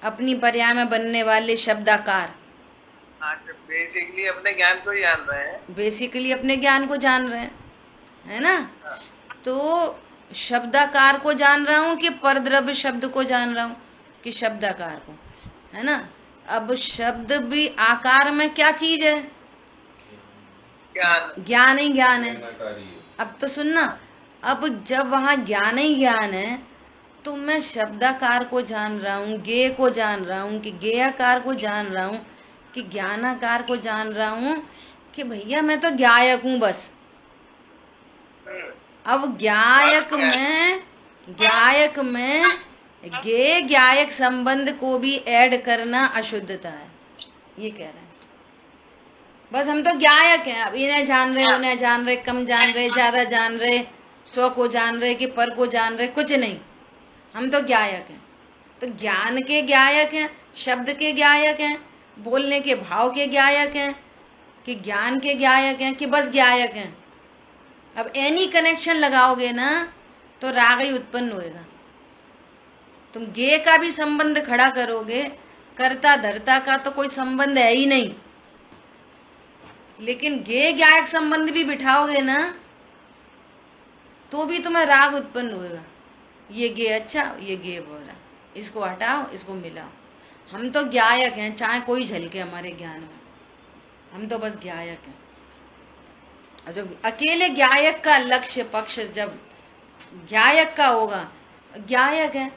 अपनी पर्याय में बनने वाले शब्दाकार। बेसिकली अपने ज्ञान को ही जान रहे हैं। बेसिकली अपने ज्ञान को जान रहे हैं, है ना। तो शब्दाकार को जान रहा हूं कि परद्रव्य शब्द को जान रहा हूं कि शब्दाकार को, है ना। अब शब्द भी आकार में क्या चीज है? ज्ञान। ज्ञान ही ज्ञान है। अब तो सुनना, अब जब वहां ज्ञान ही ज्ञान है तो मैं शब्दाकार को जान रहा हूँ, गे को जान रहा हूँ कि गेयाकार को जान रहा हूँ कि ज्ञानाकार को जान रहा हूँ कि भैया मैं तो ज्ञायक हूँ बस। अब ज्ञायक में गे ज्ञायक संबंध को भी ऐड करना अशुद्धता है, ये कह रहे हैं। बस हम तो ज्ञायक हैं, अब इन्हें जान रहे, उन्हें जान रहे, कम जान रहे, ज्यादा जान रहे, स्व को जान रहे कि पर को जान रहे, कुछ नहीं, हम तो ज्ञायक हैं। तो ज्ञान के ज्ञायक हैं, शब्द के ज्ञायक हैं, बोलने के भाव के ज्ञायक हैं कि ज्ञान के ज्ञायक हैं कि बस ज्ञायक हैं। अब एनी कनेक्शन लगाओगे ना तो राग ही उत्पन्न होएगा। तुम गे का भी संबंध खड़ा करोगे, कर्ता धर्ता का तो कोई संबंध है ही नहीं, लेकिन गे ज्ञायक संबंध भी बिठाओगे ना तो भी तुम्हें राग उत्पन्न होएगा। ये गे अच्छा, ये गे बुरा, इसको हटाओ, इसको मिलाओ। हम तो ज्ञायक हैं, चाहे कोई झलके हमारे ज्ञान में, हम तो बस ज्ञायक हैं। और जब अकेले ज्ञायक का लक्ष्य पक्ष जब ज्ञायक का होगा, ज्ञायक है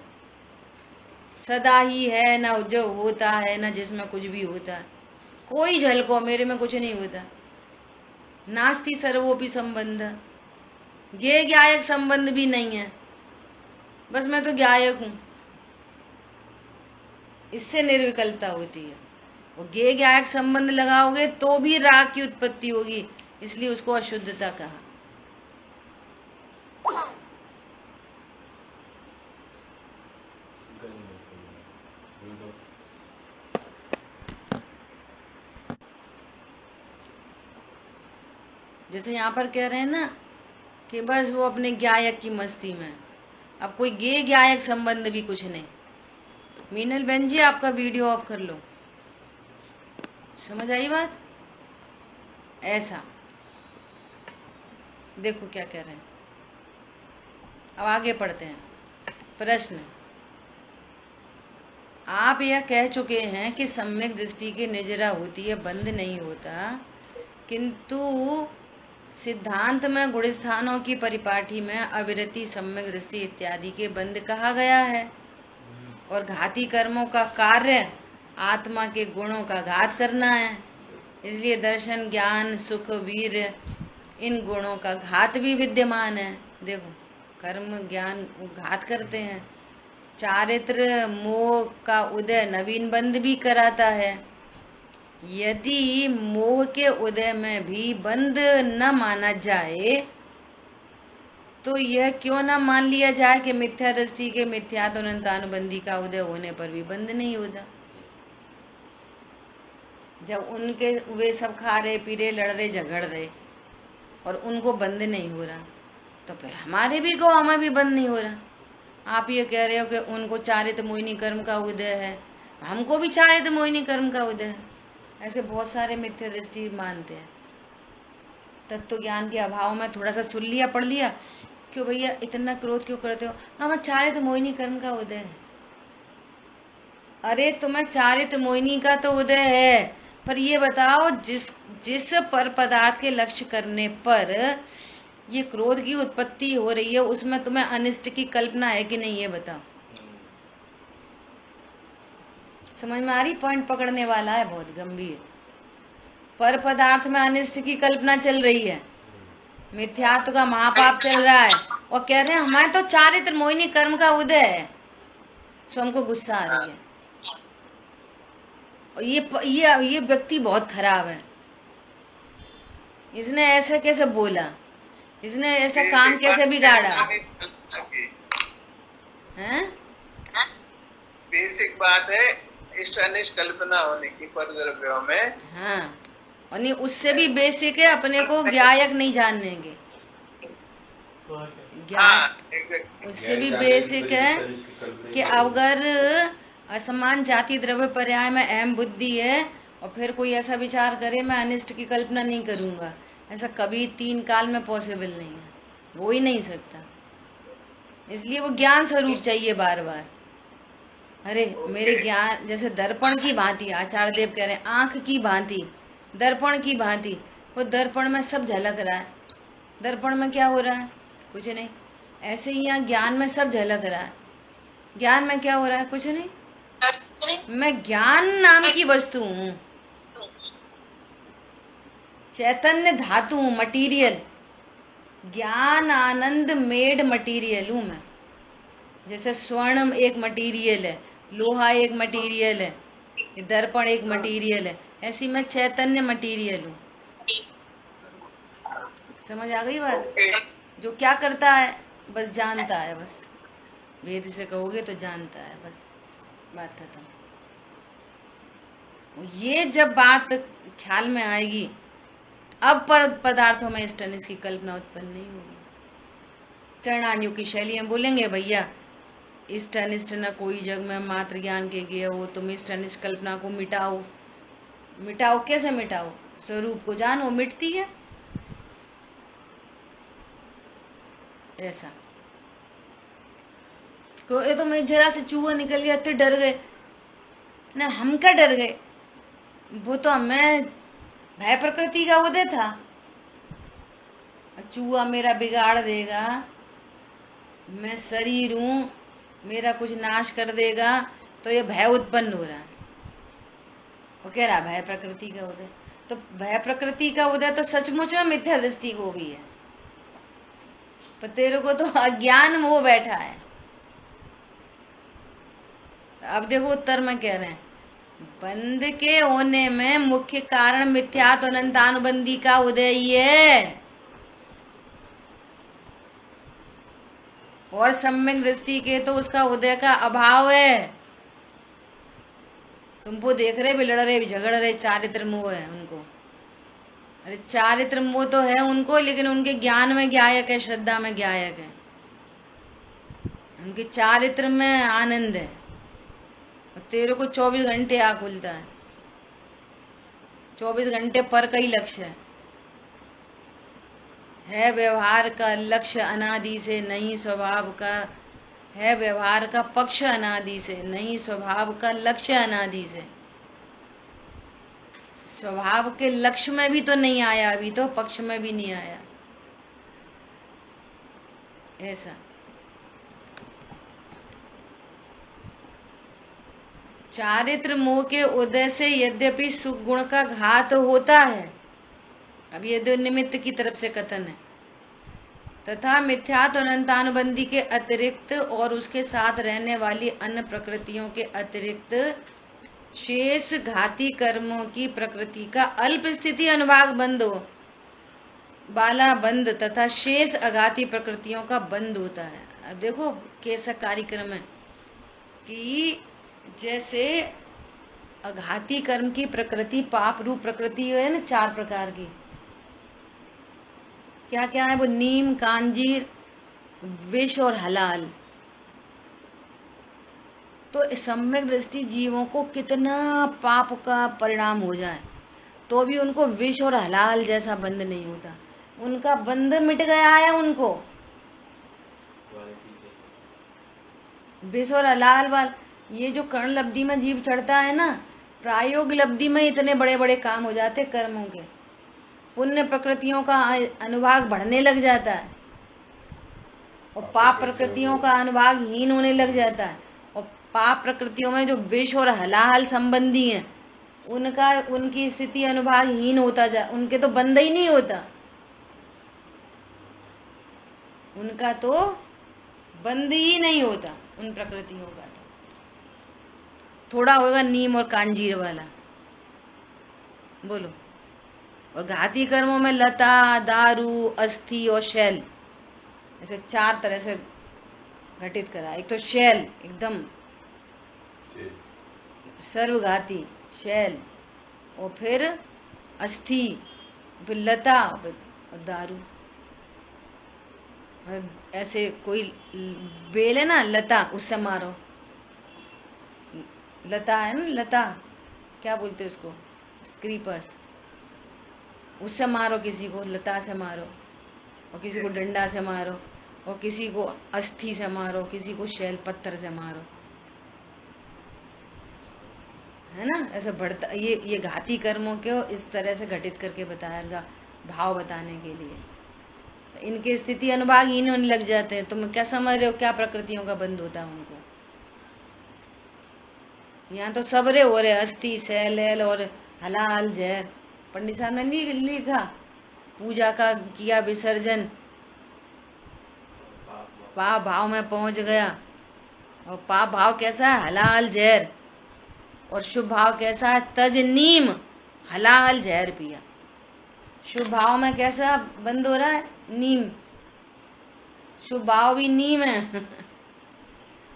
सदा ही है, ना जो होता है ना जिसमें कुछ भी होता है, कोई झलको मेरे में कुछ नहीं होता, नास्ति सर्वोपि संबंध, गे ज्ञायक संबंध भी नहीं है, बस मैं तो ज्ञायक हूं। इससे निर्विकल्पता होती है। वो गे ज्ञायक संबंध लगाओगे तो भी राग की उत्पत्ति होगी, इसलिए उसको अशुद्धता कहा। जैसे यहाँ पर कह रहे हैं ना कि बस वो अपने ज्ञायक की मस्ती में, अब कोई गे ज्ञायक संबंध भी कुछ नहीं। मीनल बहन जी आपका वीडियो ऑफ कर लो, समझ आई बात? ऐसा देखो क्या कह रहे हैं। अब आगे पढ़ते हैं। प्रश्न, आप यह कह चुके हैं कि सम्यक दृष्टि की निजरा होती है, बंद नहीं होता, किंतु सिद्धांत में गुणस्थानों की परिपाठी में अविरति, सम्यक दृष्टि इत्यादि के बंद कहा गया है, और घाती कर्मों का कार्य आत्मा के गुणों का घात करना है। इसलिए दर्शन, ज्ञान, सुख, वीर इन गुणों का घात भी विद्यमान है। देखो, कर्म ज्ञान घात करते हैं। चारित्र मोह का उदय नवीन बंध भी कराता है। यदि मोह के उदय में भी बंध न माना जाए तो यह क्यों न मान लिया जाए कि मिथ्या दृष्टि के मिथ्यात्व अनंतानुबंधी का उदय होने पर भी बंध नहीं होता। जब उनके वे सब खा रहे, पी रहे, लड़ रहे, झगड़ रहे और उनको बंद नहीं हो रहा, तो फिर हमारे भी को हमें भी बंद नहीं हो रहा। आप ये कह रहे हो कि उनको चारित मोहिनी कर्म का उदय है, हमको भी चारित मोहिनी कर्म का उदय है। ऐसे बहुत सारे मिथ्या दृष्टि मानते हैं। तत्व ज्ञान के अभाव में थोड़ा सा सुन लिया, पढ़ लिया, क्यों भैया इतना क्रोध क्यों करते हो, हमें चारित मोहिनी कर्म का उदय है। अरे तुम्हें चारित मोहिनी का तो उदय है, पर ये बताओ जिस पर पदार्थ के लक्ष्य करने पर ये क्रोध की उत्पत्ति हो रही है, उसमें तुम्हें अनिष्ट की कल्पना है कि नहीं, ये बताओ। समझ में आ रही? पॉइंट पकड़ने वाला है, बहुत गंभीर। पर पदार्थ में अनिष्ट की कल्पना चल रही है, मिथ्यात्व का महापाप चल रहा है, और कह रहे हैं हमारे तो चारित्र मोहिनी कर्म का उदय है, तो हमको गुस्सा आ रही है। और ये व्यक्ति बहुत खराब है, इसने ऐसे कैसे बोला, इसने ऐसा काम कैसे बिगाड़ा है? बेसिक बात है इष्ट अनिष्ट कल्पना होने की परद्रव्यों में। हाँ, और नहीं, उससे भी बेसिक है अपने को ज्ञायक नहीं जानने के। उससे भी बेसिक है कि अगर असमान जाति द्रव्य पर्याय में अहम बुद्धि है और फिर कोई ऐसा विचार करे मैं अनिष्ट की कल्पना नहीं करूंगा, ऐसा कभी 3 काल में पॉसिबल नहीं है, हो ही नहीं सकता। इसलिए वो ज्ञान स्वरूप चाहिए बार बार। अरे मेरे ज्ञान जैसे दर्पण की भांति, आचार्य देव कह रहे हैं आंख की भांति, दर्पण की भांति, वो दर्पण में सब झलक रहा है। दर्पण में क्या हो रहा है? कुछ नहीं। ऐसे ही यहाँ ज्ञान में सब झलक रहा है। ज्ञान में क्या हो रहा है? कुछ नहीं। मैं ज्ञान नाम की वस्तु हूँ, चैतन्य धातु हूँ, मटीरियल, ज्ञान आनंद मेड मटीरियल हूँ मैं। जैसे स्वर्ण एक मटीरियल है, लोहा एक मटीरियल है, दर्पण एक मटीरियल है, ऐसी मैं चैतन्य मटीरियल हूँ। समझ आ गई बात? जो क्या करता है बस जानता है, बस वेद से कहोगे तो जानता है, बस बात खत्म। ये जब बात ख्याल में आएगी, अब पर पदार्थों में इष्ट अनिष्ट की कल्पना उत्पन्न नहीं होगी। चरणान्यों की शैली हम बोलेंगे भैया इष्ट अनिष्ट न कोई जग में मात्र ज्ञान के गे हो, तुम इष्ट अनिष्ट कल्पना को मिटाओ। मिटाओ कैसे मिटाओ? स्वरूप को जानो, मिटती है ऐसा। ये तो मैं जरा से चूहा निकल गया तो डर गए ना, हम क्या डर गए, वो तो मैं भय प्रकृति का उदय था। चूहा मेरा बिगाड़ देगा, मैं शरीर हूं, मेरा कुछ नाश कर देगा, तो ये भय उत्पन्न हो रहा है। वो कह रहा भय प्रकृति का उदय, तो भय प्रकृति का उदय तो सचमुच में मिथ्या दृष्टि को भी है, पर तेरे को तो अज्ञान वो बैठा है। अब देखो उत्तर में कह रहे हैं बंध के होने में मुख्य कारण मिथ्यात्व अनंतानुबंधी का उदय ही है, और सम्यक दृष्टि के तो उसका उदय का अभाव है। तुमको देख रहे भी लड़ रहे भी झगड़ रहे, चारित्र मोह है उनको, अरे चारित्र मोह तो है उनको, लेकिन उनके ज्ञान में ज्ञायक है, श्रद्धा में ज्ञायक है, उनके चारित्र में आनंद है। तेरे को 24 घंटे आँख खुलता है, 24 घंटे पर का ही लक्ष्य है व्यवहार का लक्ष्य अनादि से, नहीं स्वभाव का है व्यवहार का पक्ष अनादि से, नहीं स्वभाव का लक्ष्य अनादि से। स्वभाव के लक्ष्य में भी तो नहीं आया अभी, तो पक्ष में भी नहीं आया, ऐसा। चारित्र मोह के उदय से यद्यपि सुख गुण का घात होता है, अब ये दो निमित्त की तरफ से कथन है, तथा मिथ्यात्व अनंतानुबंधी के अतिरिक्त और उसके साथ रहने वाली अन्य प्रकृतियों के अतिरिक्त शेष घाती कर्मों की प्रकृति का अल्प स्थिति अनुभाग बंद हो बाला बंद तथा शेष अघाती प्रकृतियों का बंद होता है। अब देखो कैसा कार्यक्रम है कि जैसे अघाती कर्म की प्रकृति पाप रूप प्रकृति है ना, 4 प्रकार की, क्या क्या है वो? नीम, कांजीर, विष और हलाल। तो सम्यक दृष्टि जीवों को कितना पाप का परिणाम हो जाए तो भी उनको विष और हलाल जैसा बंध नहीं होता, उनका बंध मिट गया है उनको। विष और हलाल वाल ये जो कर्ण लब्धि में जीव चढ़ता है ना, प्रायोग लब्धि में इतने बड़े बड़े काम हो जाते कर्मों के, पुण्य प्रकृतियों का अनुभाग बढ़ने लग जाता है और पाप प्रकृतियों का अनुभाग हीन होने लग जाता है। और पाप प्रकृतियों में जो विष और हलाल संबंधी हैं उनकी स्थिति अनुभाग हीन होता जा, उनके तो बंद ही नहीं होता, उनका तो बंद ही नहीं होता उन प्रकृतियों का। तो थोड़ा होगा नीम और कांजीर वाला, बोलो। और घाती कर्मों में लता, दारू, अस्थि और शैल, ऐसे 4 तरह से घटित करा। एक तो शैल एकदम सर्वघाती शैल, और फिर अस्थि, फिर लता, फिर दारू। ऐसे कोई बेल है ना, लता, उससे मारो। लता है ना, लता क्या बोलते हैं उसको, स्क्रीपर्स, उससे मारो किसी को, लता से मारो, और किसी को डंडा से मारो, और किसी को अस्थि से मारो, किसी को शैल पत्थर से मारो, है ना। ऐसे बढ़ता ये घाती कर्मों को इस तरह से घटित करके बताया भाव बताने के लिए। तो इनकी स्थिति अनुभाग हीन होने लग जाते हैं। तुम क्या समझ रहे हो क्या प्रकृतियों का बंद होता है उनको? यहाँ तो सबरे हो रहे, अस्थि, शैल और हलाल जहर। पंडित साहब ने नहीं लिखा, पूजा का किया विसर्जन, पाप भाव में पहुंच गया। और पाप भाव कैसा है? हलाल जहर। और शुभ भाव कैसा है? तज नीम, हलाल जहर पिया। शुभ भाव में कैसा बंद हो रहा है? नीम। शुभ भाव भी नीम है।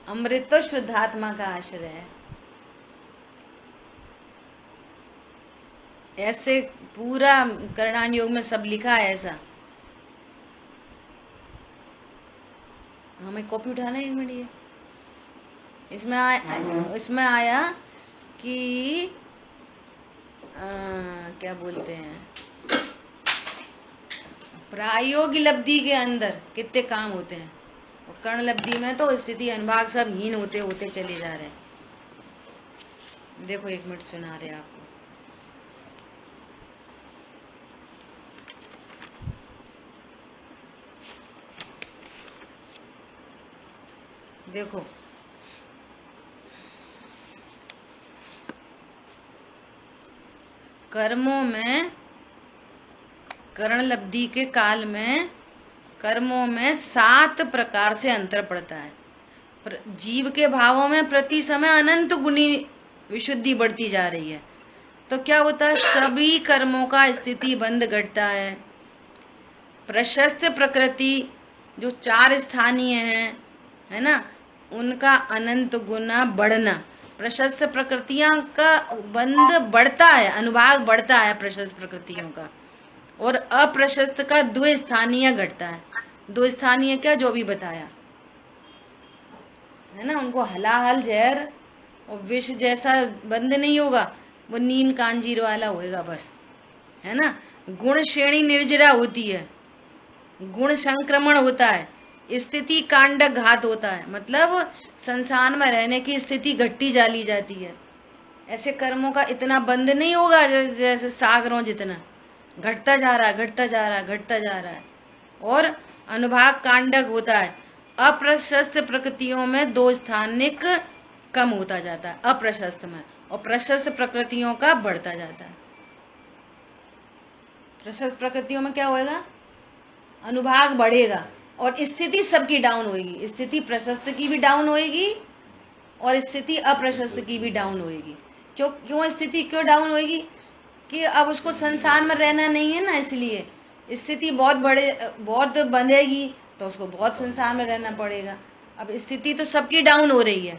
अमृत तो शुद्धात्मा का आश्रय है। ऐसे पूरा करणान योग में सब लिखा है ऐसा। हमें कॉपी उठाना है 1 मिनट। ये इसमें आया कि क्या बोलते हैं, प्रायोगिक लब्धि के अंदर कितने काम होते हैं, और कर्ण लब्धि में तो स्थिति अनुभाग सब हीन होते होते चले जा रहे हैं। देखो 1 मिनट सुना रहे आपको। देखो कर्मों में, कर्ण लब्धि के काल में कर्मों में 7 प्रकार से अंतर पड़ता है। जीव के भावों में प्रति समय अनंत गुणी विशुद्धि बढ़ती जा रही है। तो क्या होता है? सभी कर्मों का स्थिति बंद घटता है। प्रशस्त प्रकृति जो 4 स्थानीय है ना, उनका अनंत गुना बढ़ना। प्रशस्त प्रकृतियां का बंध बढ़ता है, अनुभाग बढ़ता है प्रशस्त प्रकृतियों का। और अप्रशस्त का द्विस्थानीय घटता है। द्विस्थानीय क्या, जो भी बताया है ना, उनको हलाहल जहर और विष जैसा बंद नहीं होगा, वो नीम कांजीर वाला होएगा बस, है ना। गुण श्रेणी निर्जरा होती है, गुण संक्रमण होता है, स्थिति कांडक घात होता है, मतलब संसार में रहने की स्थिति घटती जाली जाती है। ऐसे कर्मों का इतना बंद नहीं होगा जैसे सागरों जितना, घटता जा रहा है, घटता जा रहा है, घटता जा रहा है। और अनुभाग कांडक होता है। अप्रशस्त प्रकृतियों में दो स्थानिक कम होता जाता है अप्रशस्त में, और प्रशस्त प्रकृतियों का बढ़ता जाता है। प्रशस्त प्रकृतियों में क्या होएगा, अनुभाग बढ़ेगा और स्थिति सबकी डाउन होएगी। स्थिति प्रशस्त की भी डाउन होएगी और स्थिति अप्रशस्त की भी डाउन होएगी। क्यों स्थिति क्यों डाउन होएगी, कि अब उसको संसार में रहना नहीं है ना, इसलिए स्थिति बहुत बंधेगी तो उसको बहुत संसार में रहना पड़ेगा। अब स्थिति तो सबकी डाउन हो रही है,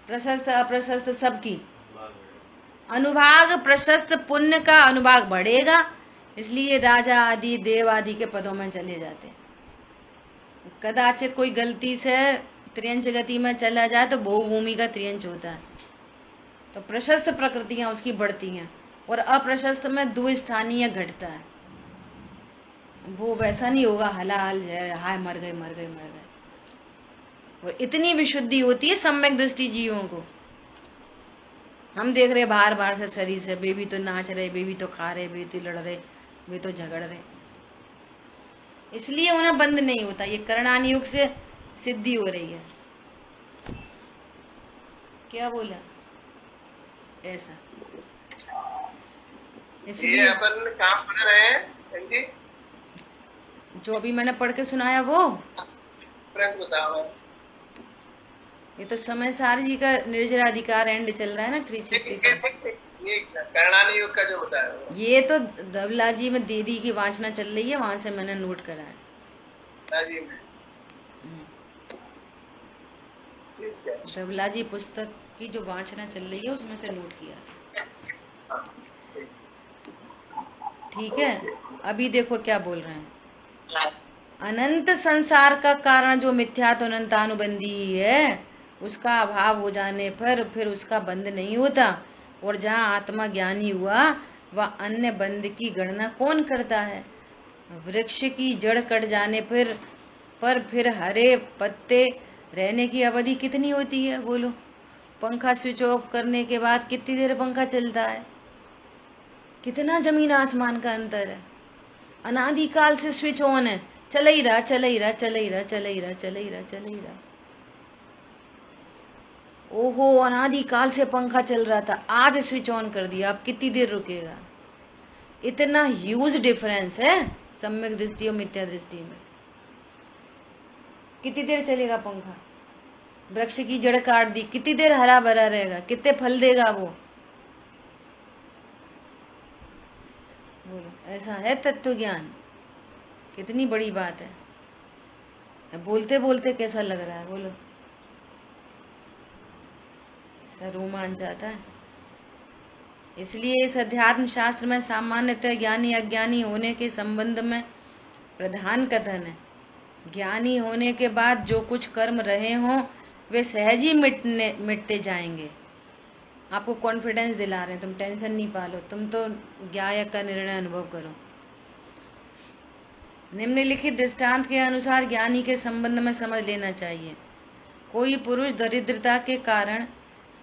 प्रशस्त अप्रशस्त सबकी। अनुभाग प्रशस्त पुण्य का अनुभाग बढ़ेगा, इसलिए राजा आदि देव आदि के पदों में चले जाते हैं। कदाचित कोई गलती से त्रियंच गति में चला जाए तो भूभूमि का त्रियंच होता है, तो प्रशस्त प्रकृतियां उसकी बढ़ती हैं, और अप्रशस्त में द्विस्थानीय घटता है। वो वैसा नहीं होगा हलाहल हाय मर गए मर गए मर गए। और इतनी विशुद्धि होती है सम्यक दृष्टि जीवों को। हम देख रहे बाहर बाहर से शरीर से, बेबी तो नाच रहे, बेबी तो खा रहे, बेबी तो लड़ रहे, वे तो झगड़ रहे, इसलिए उन्हें बंद नहीं होता। ये करणान युग से सिद्धि हो रही है। क्या बोला ऐसा, इसलिए अपन काम कर रहे हैं जी, जो अभी मैंने पढ़ के सुनाया वो बताओ। ये तो समय सार जी का निर्जराधिकार एंड चल रहा है ना 360। ये करणान युग का जो होता है, ये तो धवला जी में दीदी की वाचना चल रही है, वहां से मैंने नोट करा है। धवला जी पुस्तक की जो वाचना चल रही है उसमें से नोट किया। ठीक है, अभी देखो क्या बोल रहे हैं। अनंत संसार का कारण जो मिथ्यात्व अनंतानुबंधी ही है, उसका अभाव हो जाने पर फिर उसका बंध नहीं होता। और जहाँ आत्मा ज्ञानी हुआ वह अन्य बंध की गणना कौन करता है। वृक्ष की जड़ कट जाने पर फिर हरे पत्ते रहने की अवधि कितनी होती है, बोलो। पंखा स्विच ऑफ करने के बाद कितनी देर पंखा चलता है, कितना जमीन आसमान का अंतर है। अनादिकाल से स्विच ऑन है, चल ही रहा चल ही रहा चल ही रहा चल ही रहा चल ही रहा चल ही रहा। ओहो, अनादिकाल से पंखा चल रहा था, आज स्विच ऑन कर दिया, अब कितनी देर रुकेगा। इतना ह्यूज डिफरेंस है सम्यक दृष्टि और मिथ्या दृष्टि में। कितनी देर चलेगा पंखा, वृक्ष की जड़ काट दी, कितनी देर हरा भरा रहेगा, कितने फल देगा वो, बोलो। ऐसा है तत्व ज्ञान, कितनी बड़ी बात है। बोलते बोलते कैसा लग रहा है, बोलो, रोमांच आता है। इसलिए इस अध्यात्म शास्त्र में सामान्यतः ज्ञानी अज्ञानी होने के संबंध में प्रधान कथन है। ज्ञानी होने के बाद जो कुछ कर्म रहे हों वे सहज ही मिटते जाएंगे। आपको कॉन्फिडेंस दिला रहे हैं, तुम टेंशन नहीं पालो, तुम तो ज्ञायक का निर्णय अनुभव करो। निम्नलिखित दृष्टांत के अनुसार ज्ञानी के संबंध में समझ लेना चाहिए। कोई पुरुष दरिद्रता के कारण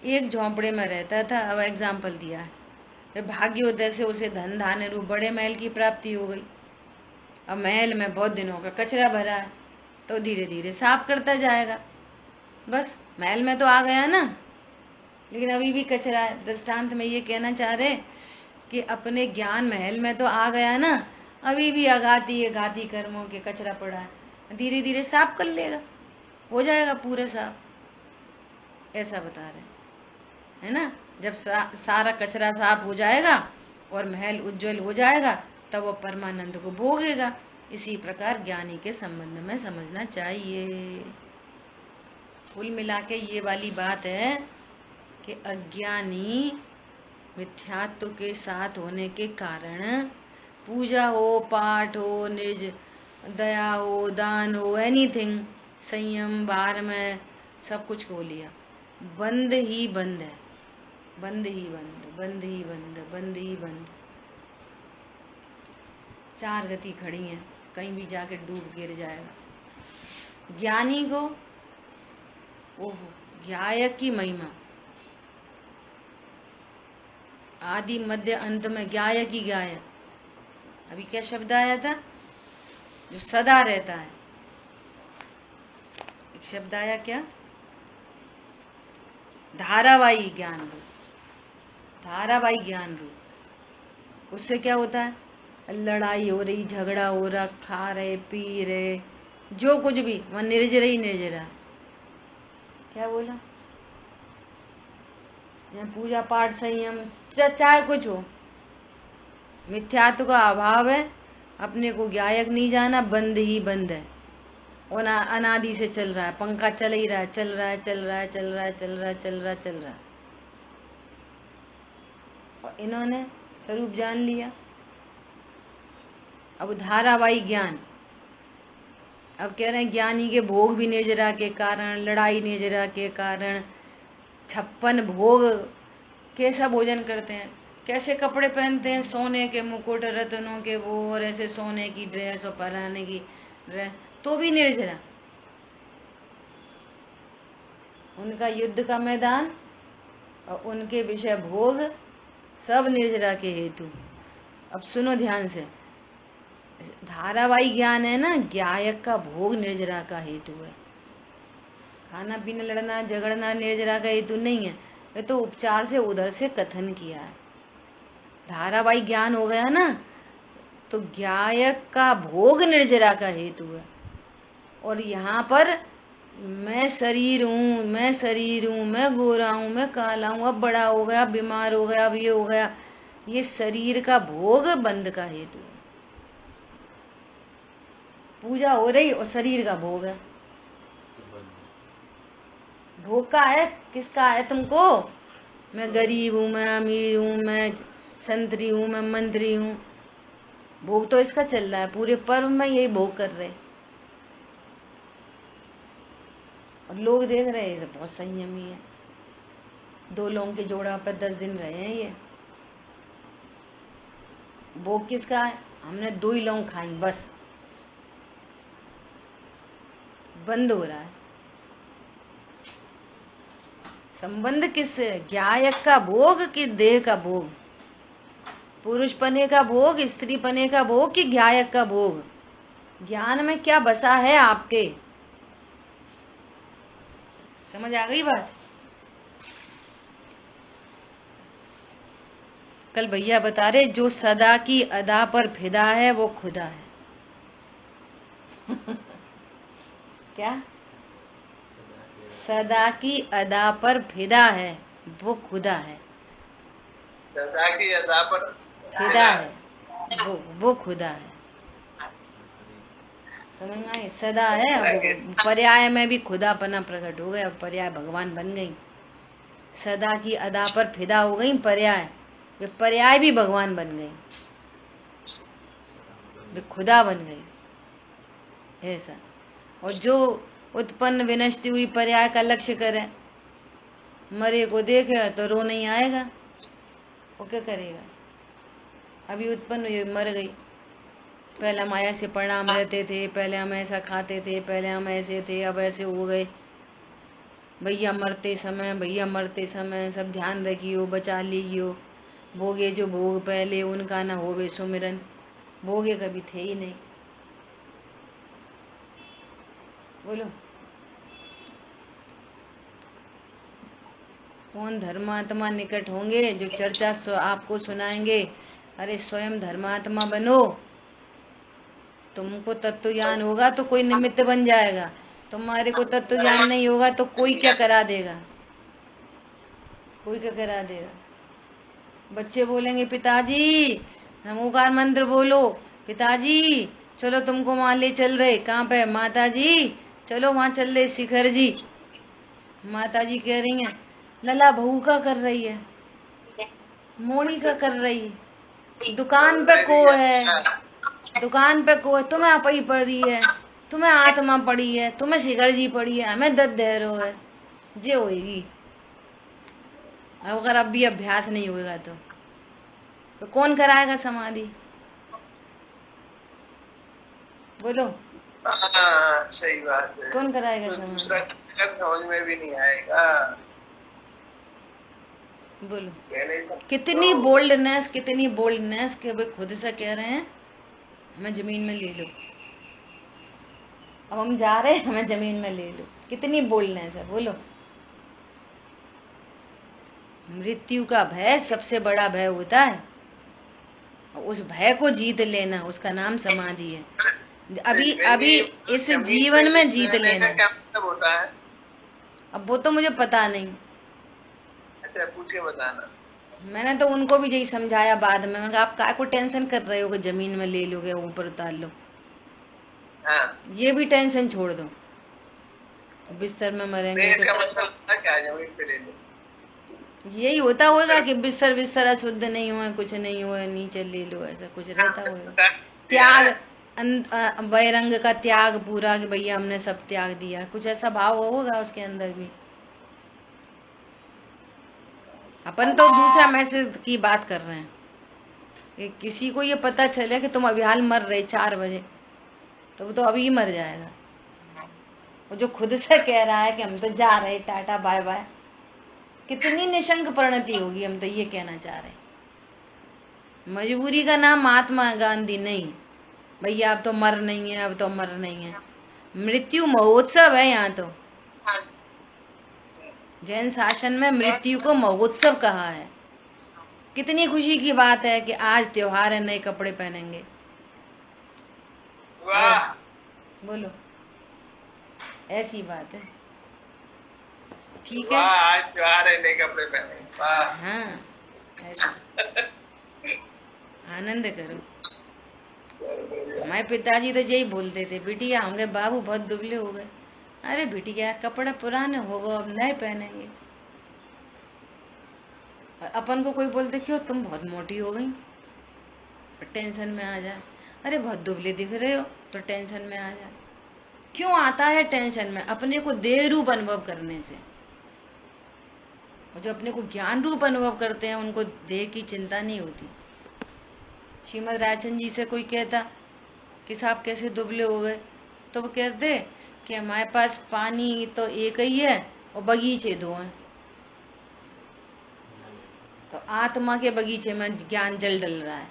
एक झोंपड़े में रहता था। अब एग्जाम्पल दिया है, फिर भाग्योदय से उसे धन धान्य रूप बड़े महल की प्राप्ति हो गई। अब महल में बहुत दिनों का कचरा भरा है, तो धीरे धीरे साफ करता जाएगा। बस महल में तो आ गया ना, लेकिन अभी भी कचरा है। दृष्टांत में ये कहना चाह रहे कि अपने ज्ञान महल में तो आ गया ना, अभी भी घाती कर्मों के कचरा पड़ा है, धीरे धीरे साफ कर लेगा, हो जाएगा पूरा साफ। ऐसा बता रहे है ना। जब सारा कचरा साफ हो जाएगा और महल उज्जवल हो जाएगा तब वो परमानंद को भोगेगा। इसी प्रकार ज्ञानी के संबंध में समझना चाहिए। कुल मिला के ये वाली बात है कि अज्ञानी मिथ्यात्व के साथ होने के कारण पूजा हो, पाठ हो, दया हो, दान हो, एनीथिंग, संयम, बाहर में सब कुछ खो लिया। बंद ही बंद है, बंद ही बंद, बंद ही बंद, बंद ही बंद। चार गति खड़ी हैं, कहीं भी जाके डूब गिर जाएगा। ज्ञानी को ओहो, गायक की महिमा, आदि मध्य अंत में गायक ही गायक। अभी क्या शब्द आया था? जो सदा रहता है। एक शब्द आया क्या? धारावाही ज्ञान रूप, धारावाही ज्ञान रूप। उससे क्या होता है? लड़ाई हो रही, झगड़ा हो रहा, खा रहे, पी रहे, जो कुछ भी, वह निर्जर ही निर्जरा। क्या बोला? यहाँ पूजा पाठ, संयम, चाहे कुछ हो, मिथ्यात्व का अभाव है। अपने को गायक नहीं जाना, बंद ही बंद है। और अनादि से चल रहा है, पंखा चल ही रहा है, चल रहा है, चल रहा है, चल रहा है, चल रहा है, चल रहा है, चल रहा है। और इन्होंने स्वरूप जान लिया। अब धारावाही ज्ञान, अब कह रहे हैं ज्ञानी के भोग भी निर्जरा के कारण, लड़ाई निर्जरा के कारण, 56 भोग। कैसा भोजन करते हैं, कैसे कपड़े पहनते हैं, सोने के मुकुट, रत्नों के वो, और ऐसे सोने की ड्रेस और पहनाने की ड्रेस, तो भी निर्जरा। उनका युद्ध का मैदान और उनके विषय भोग सब निर्जरा के हेतु। अब सुनो ध्यान से, धारावाही ज्ञान है ना, गायक का भोग निर्जरा का हेतु है। खाना पीना, लड़ना झगड़ना निर्जरा का हेतु नहीं है। ये तो उपचार से उधर से कथन किया है। धारावाही ज्ञान हो गया ना, तो गायक का भोग निर्जरा का हेतु है। और यहाँ पर मैं शरीर हूँ, मैं शरीर हूँ, मैं गोरा हूँ, मैं काला हूँ, अब बड़ा हो गया, बीमार हो गया, अब ये हो गया, ये शरीर का भोग बंद का हेतु है। पूजा हो रही और शरीर का भोग है। भोग का है, किसका है तुमको? मैं गरीब हूँ, मैं अमीर हूँ, मैं संतरी हूँ, मैं मंत्री हूँ। भोग तो इसका चल रहा है, पूरे पर्व में यही भोग कर रहे। और लोग देख रहे हैं बहुत संयमी है। 2 लोगों के जोड़ा पर 10 दिन रहे हैं ये। भोग किसका है? हमने 2 ही लौंग खाई बस, बंद हो रहा है। संबंध किससे? गायक का भोग कि देह का भोग? पुरुष पने का भोग, स्त्री पने का भोग कि गायक का भोग? ज्ञान में क्या बसा है आपके? समझ आ गई बात? कल भैया बता रहे, जो सदा की अदा पर फिदा है वो खुदा है। क्या? सदा की अदा पर फिदा है वो खुदा है। सदा की अदा पर फिदा है वो खुदा है। समझ में आई? सदा है, वो पर्याय में भी खुदापना प्रकट हो गया, पर्याय भगवान बन गई। सदा की अदा पर फिदा हो गई पर्याय, वे पर्याय भी भगवान बन गई, वे खुदा बन गई। ऐसा। और जो उत्पन्न विनष्टि हुई पर्याय का लक्ष्य करे, मरे को देखे तो रो नहीं आएगा, वो क्या करेगा? अभी उत्पन्न हुई, मर गई। पहले हम माया से परिणाम रहते थे, पहले हम ऐसा खाते थे, पहले हम ऐसे थे, अब ऐसे हो गए। भैया मरते समय सब ध्यान रखियो, बचा लीजियो। भोगे जो भोग पहले, उनका न होवे सुमिरन। भोगे कभी थे ही नहीं। बोलो, कौन धर्मात्मा निकट होंगे जो चर्चा आपको सुनाएंगे? अरे स्वयं धर्मात्मा बनो, तुमको तत्व ज्ञान होगा तो कोई निमित्त बन जाएगा। तुम्हारे को तत्व ज्ञान नहीं होगा तो कोई क्या करा देगा? कोई क्या करा देगा? बच्चे बोलेंगे पिताजी नमोकार मंत्र बोलो, पिताजी चलो तुमको वहां ले चल रहे। कहाँ पे? माता जी चलो वहां चल रहे शिखर जी। माता जी कह रही हैं लला बहू का कर रही है, मोड़ी का कर रही है। दुकान पे को है, दुकान पे को है, तुम्हें अपई पड़ी है, तुम्हें आत्मा पड़ी है, तुम्हें शिखर जी पड़ी है, हमें दद देरो है, जे होएगी। अगर अब भी अभ्यास नहीं होएगा तो कौन कराएगा समाधि? बोलो। हाँ, सही बात है। कौन कराएगा तो समाधि? दूसरा समझ में भी नहीं आएगा। बोलो। कितनी बोल्डनेस, कितनी बोल्डनेस के वे खुद से कह रहे हैं हमें जमीन में ले लो, अब हम जा रहे हैं, हमें जमीन में ले लो। कितनी बोल्डनेस है, बोलो। मृत्यु का भय सबसे बड़ा भय होता है, उस भय को जीत लेना, उसका नाम समाधि है। अभी इस जीवन में जीत लेना। क्या मतलब होता है? अब वो तो मुझे पता नहीं। अच्छा, पूछ के बताना। मैंने तो उनको भी यही समझाया बाद में, मैंने कहा आप काय को टेंशन कर रहे हो कि जमीन में ले लोगे, ऊपर उतार लो। हाँ। ये भी टेंशन छोड़ दो, बिस्तर में मरेंगे इसका मतलब क्या, जमीन पे ले लो? यही होता होगा कि बिस्तर अशुद्ध नहीं हुए, कुछ नहीं हुए, नीचे ले लो, ऐसा कुछ रहता होगा। त्याग, बहिरंग का त्याग पूरा, कि भैया हमने सब त्याग दिया, कुछ ऐसा भाव होगा उसके अंदर भी। अपन तो दूसरा मैसेज की बात कर रहे हैं कि किसी को ये पता चले कि तुम अभी हाल मर रहे 4 बजे, तो वो तो अभी ही मर जाएगा। वो जो खुद से कह रहा है कि हम तो जा रहे, टाटा बाय बाय, कितनी निशंक परिणति होगी। हम तो ये कहना चाह रहे हैं, मजबूरी का नाम महात्मा गांधी नहीं भैया, अब तो मर नहीं है, अब तो मर नहीं है। मृत्यु महोत्सव है यहाँ तो। जैन शासन में मृत्यु को महोत्सव कहा है। कितनी खुशी की बात है कि आज त्योहार है, नए कपड़े पहनेंगे। वाह, बोलो, ऐसी बात है। ठीक है, आज त्योहार है, नए कपड़े पहने। वाह, हाँ, आनंद करो। हमारे पिताजी तो यही बोलते थे, बिटिया होंगे बाबू बहुत दुबले हो गए। अरे बिटिया, कपड़े पुराने हो गए, अब नए पहनेंगे। और अपन को कोई बोलते क्यों तुम बहुत मोटी हो गई, टेंशन में आ जाए। अरे बहुत दुबले दिख रहे हो, तो टेंशन में आ जाए। क्यों आता है टेंशन में? अपने को देह रूप अनुभव करने से। और जो अपने को ज्ञान रूप अनुभव करते हैं उनको देह की चिंता नहीं होती। श्रीमद राजचंद जी से कोई कहता कि साहब कैसे दुबले हो गए, तो वो कहते कि हमारे पास पानी तो एक ही है और बगीचे 2 हैं। तो आत्मा के बगीचे में ज्ञान जल डल रहा है,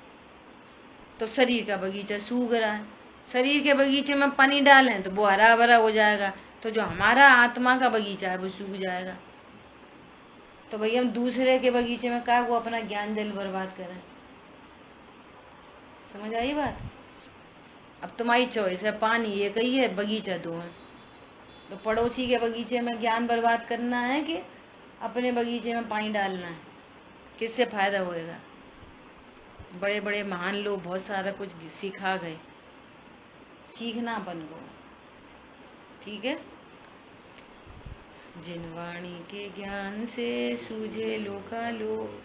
तो शरीर का बगीचा सूख रहा है। शरीर के बगीचे में पानी डालें तो वो हरा भरा हो जाएगा, तो जो हमारा आत्मा का बगीचा है वो सूख जाएगा। तो भैया हम दूसरे के बगीचे में क्या वो अपना ज्ञान जल बर्बाद करें? समझ आई बात? अब तुम्हारी चॉइस है, पानी एक ही है, बगीचा 2 है। तो पड़ोसी के बगीचे में ज्ञान बर्बाद करना है कि अपने बगीचे में पानी डालना है? किससे फायदा होएगा? बड़े बड़े महान लोग बहुत सारा कुछ सिखा गए, सीखना अपन को, ठीक है। जिन वाणी के ज्ञान से सूझे लोकालोक,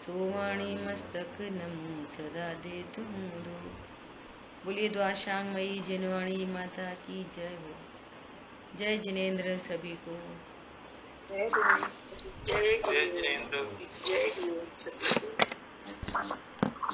सो वाणी मस्तक नमो सदा दे तुम दो। बोलिए द्वाशांग मई जिनवाणी माता की जय हो। जय जिनेन्द्र सभी को। जय जिनेन्द्र। जय जिनेन्द्र।